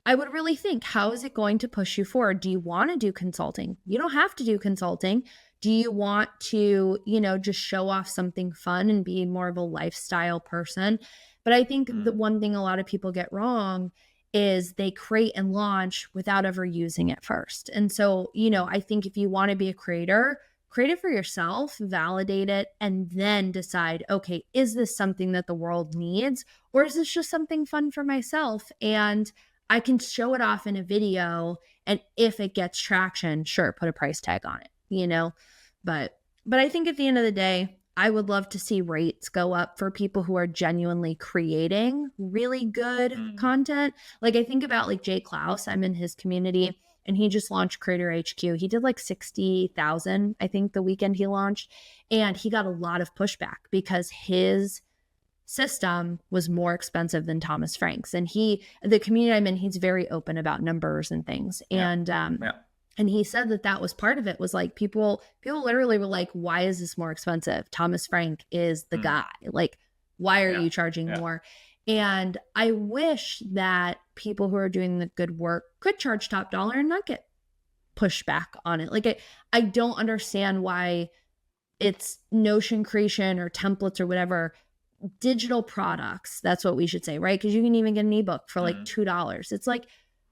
I would really think, how is it going to push you forward? Do you want to do consulting? You don't have to do consulting. Do you want to, just show off something fun and be more of a lifestyle person? But I think the one thing a lot of people get wrong is they create and launch without ever using it first. And so, I think if you want to be a creator, create it for yourself, validate it, and then decide, okay, is this something that the world needs? Or is this just something fun for myself? And I can show it off in a video. And if it gets traction, sure, put a price tag on it, But I think at the end of the day, I would love to see rates go up for people who are genuinely creating really good content. Like I think about like Jay Klaus, I'm in his community and he just launched Creator HQ. He did like 60,000, I think the weekend he launched, and he got a lot of pushback because his system was more expensive than Thomas Frank's. And the community I'm in, he's very open about numbers and things. And he said that was part of it, was like people literally were like, why is this more expensive? Thomas Frank is the guy. Like, why are you charging more? And I wish that people who are doing the good work could charge top dollar and not get pushback on it. Like, I don't understand why it's Notion creation or templates or whatever, digital products. That's what we should say, right? Because you can even get an ebook for like $2. It's like,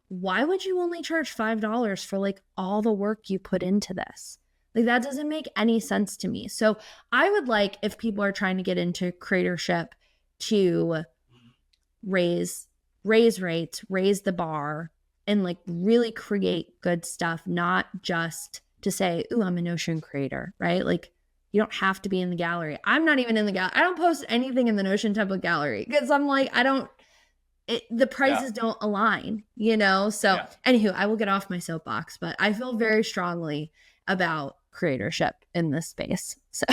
why would you only charge $5 for like all the work you put into this? Like, that doesn't make any sense to me. So I would like, if people are trying to get into creatorship, to raise rates, raise the bar, and like really create good stuff, not just to say, ooh, I'm a Notion creator, right? Like, you don't have to be in the gallery. I'm not even in the gallery. I don't post anything in the Notion template gallery because I'm like, the prices don't align, So anywho, I will get off my soapbox, but I feel very strongly about creatorship in this space. So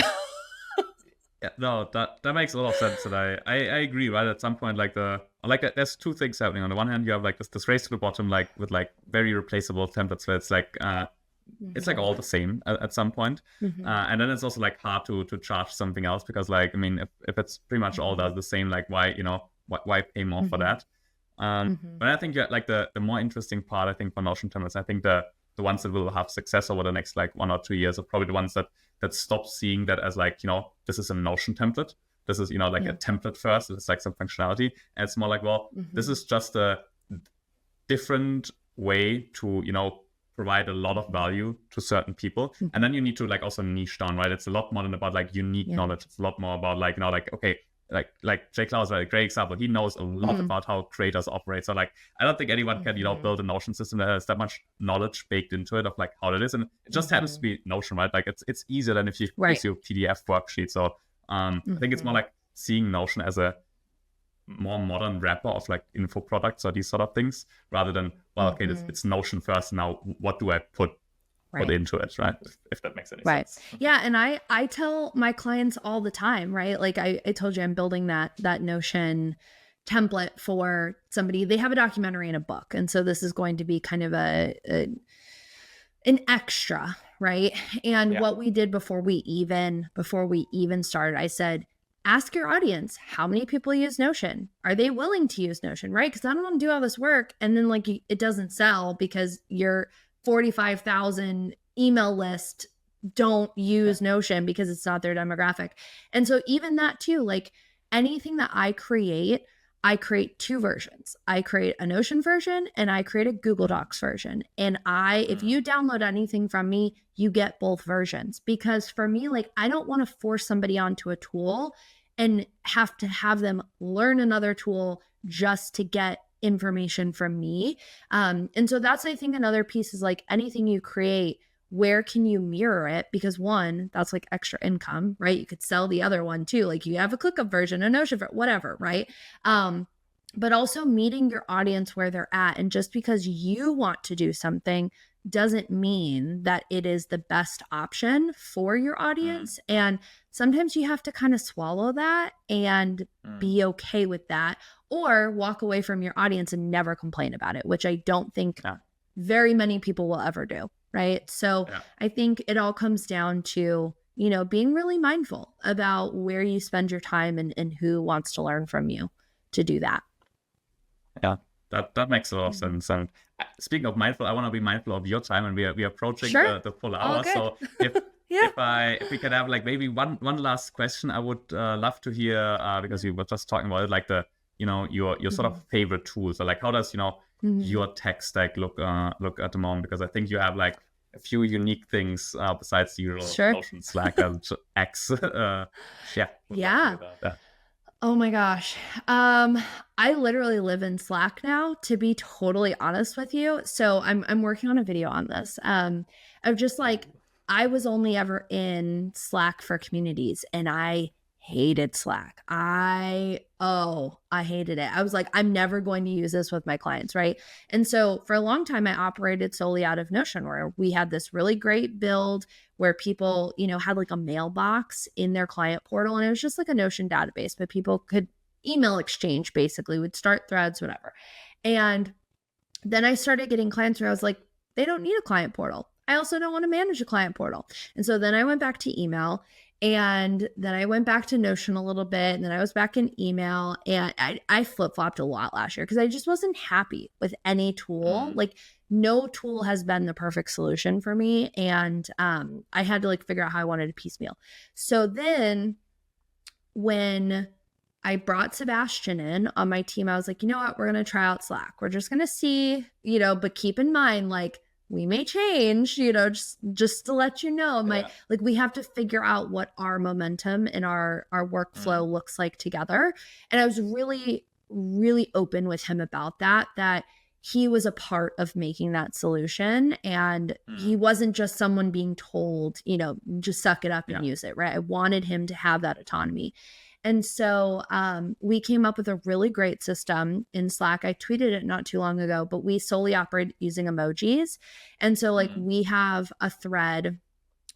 no, that makes a lot of sense. And I agree, right? At some point, there's two things happening. On the one hand, you have like this race to the bottom, like with like very replaceable templates where it's like, it's like all the same at some point. And then it's also like hard to charge something else because like, I mean, if it's pretty much all does the same, like why pay more for that? But I think like the more interesting part, I think, for Notion templates, I think the ones that will have success over the next like 1 or 2 years are probably the ones that stop seeing that as like, this is a Notion template. This is, like a template first. It's like some functionality. And it's more like, well, this is just a different way to, provide a lot of value to certain people. And then you need to like also niche down, right? It's a lot more than about like unique knowledge. It's a lot more about like, like, okay, like Jay Clow is a great example. He knows a lot about how creators operate. So like, I don't think anyone can, build a Notion system that has that much knowledge baked into it of like how it is. And it just happens to be Notion, right? Like it's easier than if you use your PDF worksheet. So I think it's more like seeing Notion as a more modern wrapper of like info products or these sort of things, rather than, well, okay, it's Notion first. Now, what do I put into it, right? If that makes any sense. Yeah. And I tell my clients all the time, right? Like I told you, I'm building that Notion template for somebody. They have a documentary and a book. And so this is going to be kind of an extra, right? And what we did before we even started, I said, ask your audience, how many people use Notion? Are they willing to use Notion, right? Because I don't want to do all this work and then like it doesn't sell because your 45,000 email list don't use Notion because it's not their demographic. And so even that too, like anything that I create two versions. I create a Notion version and I create a Google Docs version. And if you download anything from me, you get both versions. Because for me, like, I don't want to force somebody onto a tool and have to have them learn another tool just to get information from me. And so that's, I think, another piece is like anything you create, where can you mirror it? Because one, that's like extra income, right? You could sell the other one too. Like you have a ClickUp version, a Notion, whatever, right? But also meeting your audience where they're at. And just because you want to do something doesn't mean that it is the best option for your audience. And sometimes you have to kind of swallow that and be okay with that, or walk away from your audience and never complain about it, which I don't think very many people will ever do. Right. So I think it all comes down to, being really mindful about where you spend your time and who wants to learn from you to do that. Yeah, that makes a lot of sense. And speaking of mindful, I want to be mindful of your time, and we are approaching the full hour. So if we could have like maybe one last question, I would love to hear, because we were just talking about it, like the, your sort of favorite tools. So like, how does, your tech stack look at the moment? Because I think you have like a few unique things besides the usual Notion, Slack, and X. Yeah. Oh my gosh. I literally live in Slack now, to be totally honest with you. So I'm working on a video on this. Of just like, I was only ever in Slack for communities, and I hated Slack. I hated it. I was like, I'm never going to use this with my clients, right? And so for a long time, I operated solely out of Notion, where we had this really great build where people, had like a mailbox in their client portal, and it was just like a Notion database, but people could email exchange, basically, would start threads, whatever. And then I started getting clients where I was like, they don't need a client portal. I also don't want to manage a client portal. And so then I went back to email. And then I went back to Notion a little bit, and then I was back in email, and I flip-flopped a lot last year because I just wasn't happy with any tool. Like no tool has been the perfect solution for me. And I had to like figure out how I wanted to piecemeal. So then when I brought Sebastian in on my team, I was like, you know what, we're going to try out Slack. We're just going to see, but keep in mind, like, we may change, just to let you know, like we have to figure out what our momentum and our workflow looks like together. And I was really, really open with him about that he was a part of making that solution. And he wasn't just someone being told, just suck it up and use it, right? I wanted him to have that autonomy. And so we came up with a really great system in Slack. I tweeted it not too long ago, but we solely operate using emojis. And so like we have a thread,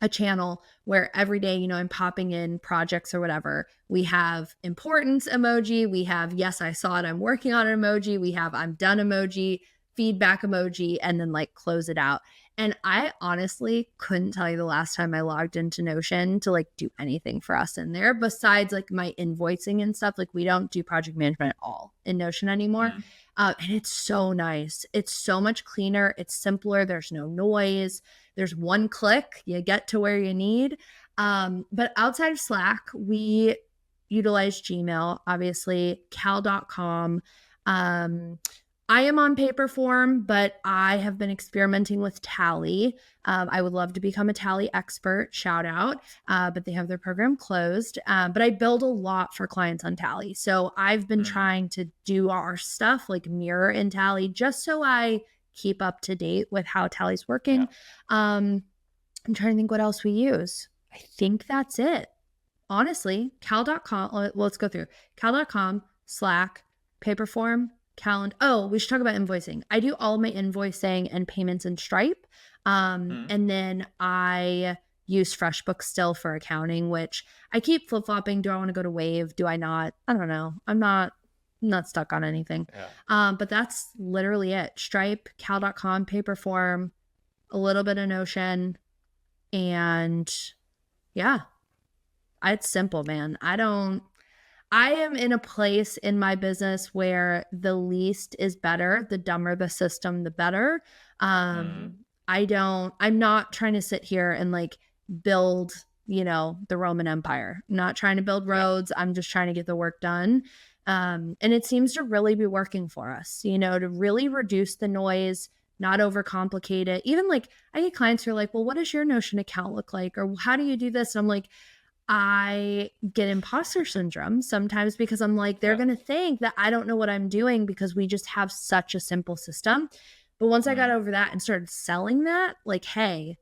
a channel where every day, I'm popping in projects or whatever. We have importance emoji. We have, yes, I saw it, I'm working on an emoji. We have, I'm done emoji, feedback emoji, and then like close it out. And I honestly couldn't tell you the last time I logged into Notion to like do anything for us in there besides like my invoicing and stuff. Like we don't do project management at all in Notion anymore. And it's so nice. It's so much cleaner. It's simpler. There's no noise. There's one click. You get to where you need. But outside of Slack, we utilize Gmail, obviously, cal.com. I am on Paperform, but I have been experimenting with Tally. I would love to become a Tally expert, shout out, but they have their program closed. But I build a lot for clients on Tally. So I've been trying to do our stuff like mirror in Tally just so I keep up to date with how Tally's working. Yeah. I'm trying to think what else we use. I think that's it. Honestly, cal.com, let's go through. Cal.com, Slack, Paperform, Calendar. Oh, we should talk about invoicing. I do all my invoicing and payments in Stripe. And then I use FreshBooks still for accounting, which I keep flip-flopping. Do I want to go to Wave? Do I not? I don't know. I'm not stuck on anything. Yeah. But that's literally it. Stripe, cal.com, Paperform, a little bit of Notion, and yeah, it's simple, man. I am in a place in my business where the least is better. The dumber the system, the better. I'm not trying to sit here and like build, the Roman Empire. I'm not trying to build roads. I'm just trying to get the work done. And it seems to really be working for us, to really reduce the noise, not overcomplicate it. Even like I get clients who are like, well, what does your Notion account look like? Or how do you do this? And I'm like, I get imposter syndrome sometimes because I'm like, they're going to think that I don't know what I'm doing because we just have such a simple system. But once I got over that and started selling that, like, hey,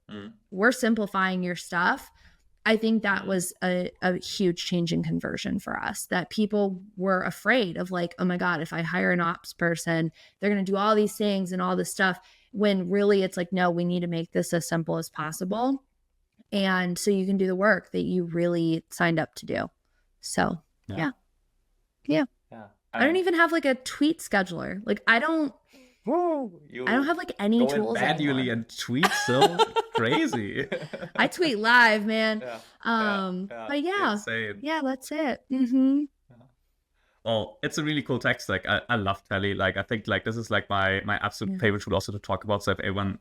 we're simplifying your stuff. I think that was a huge change in conversion for us, that people were afraid of like, oh my God, if I hire an ops person, they're going to do all these things and all this stuff, when really it's like, no, we need to make this as simple as possible. And so you can do the work that you really signed up to do. So yeah. I don't even have like a tweet scheduler. Like I don't have like any tools manually and tweet so crazy. I tweet live, man. But yeah, that's it. Oh, it's a really cool tech stack. I love Tally. Like I think like this is like my absolute favorite tool also to talk about. So if anyone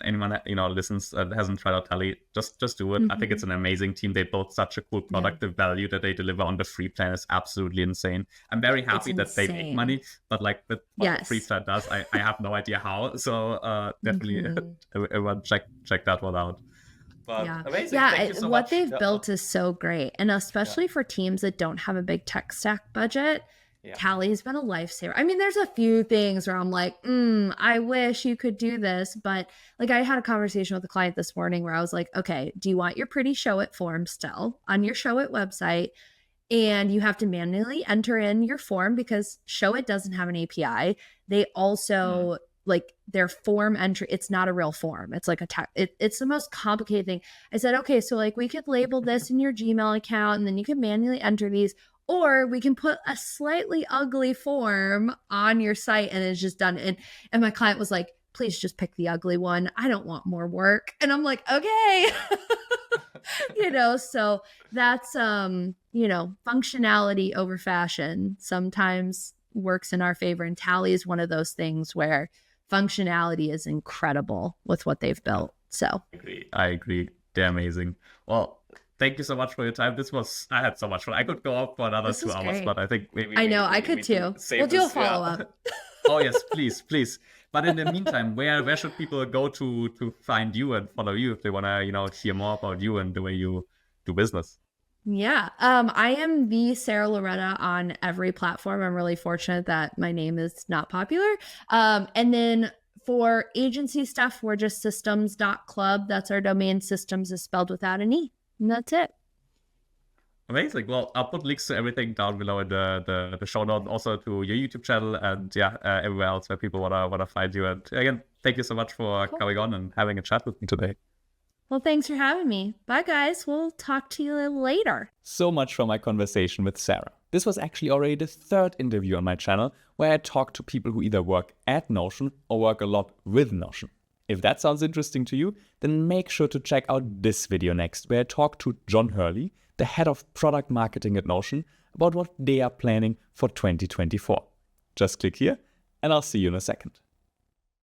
listens and hasn't tried out Tally, just do it. I think it's an amazing team. They built such a cool product. The value that they deliver on the free plan is absolutely insane. I'm very happy that they make money, but like with what the free plan does, I have no idea how. So definitely everyone check that one out. But amazing. Yeah, so what they've built is so great, and especially for teams that don't have a big tech stack budget. Tally's been a lifesaver. I mean, there's a few things where I'm like, I wish you could do this. But like I had a conversation with a client this morning where I was like, okay, do you want your pretty Showit form still on your Showit website? And you have to manually enter in your form because Showit doesn't have an API. They also like their form entry. It's not a real form. It's like it's the most complicated thing. I said, okay, so like we could label this in your Gmail account and then you can manually enter these. Or we can put a slightly ugly form on your site and it's just done. And my client was like, please just pick the ugly one. I don't want more work. And I'm like, okay. So that's, functionality over fashion sometimes works in our favor. And Tally is one of those things where functionality is incredible with what they've built. So I agree. They're amazing. Well, thank you so much for your time. I had so much fun. I could go up for another 2 hours, great. But I think maybe I could too. We'll do a follow-up. Oh yes, please. But in the meantime, where should people go to find you and follow you if they want to, hear more about you and the way you do business? Yeah. I am the Sarah Loretta on every platform. I'm really fortunate that my name is not popular. And then for agency stuff, we're just systems.club. That's our domain. Systems is spelled without an E. And that's it. Amazing. Well, I'll put links to everything down below in the show notes, also to your YouTube channel and everywhere else where people wanna find you. And again, thank you so much for coming on and having a chat with me today. Well, thanks for having me. Bye, guys. We'll talk to you later. So much for my conversation with Sarah. This was actually already the 3rd interview on my channel where I talk to people who either work at Notion or work a lot with Notion. If that sounds interesting to you, then make sure to check out this video next, where I talk to John Hurley, the head of product marketing at Notion, about what they are planning for 2024. Just click here, and I'll see you in a second.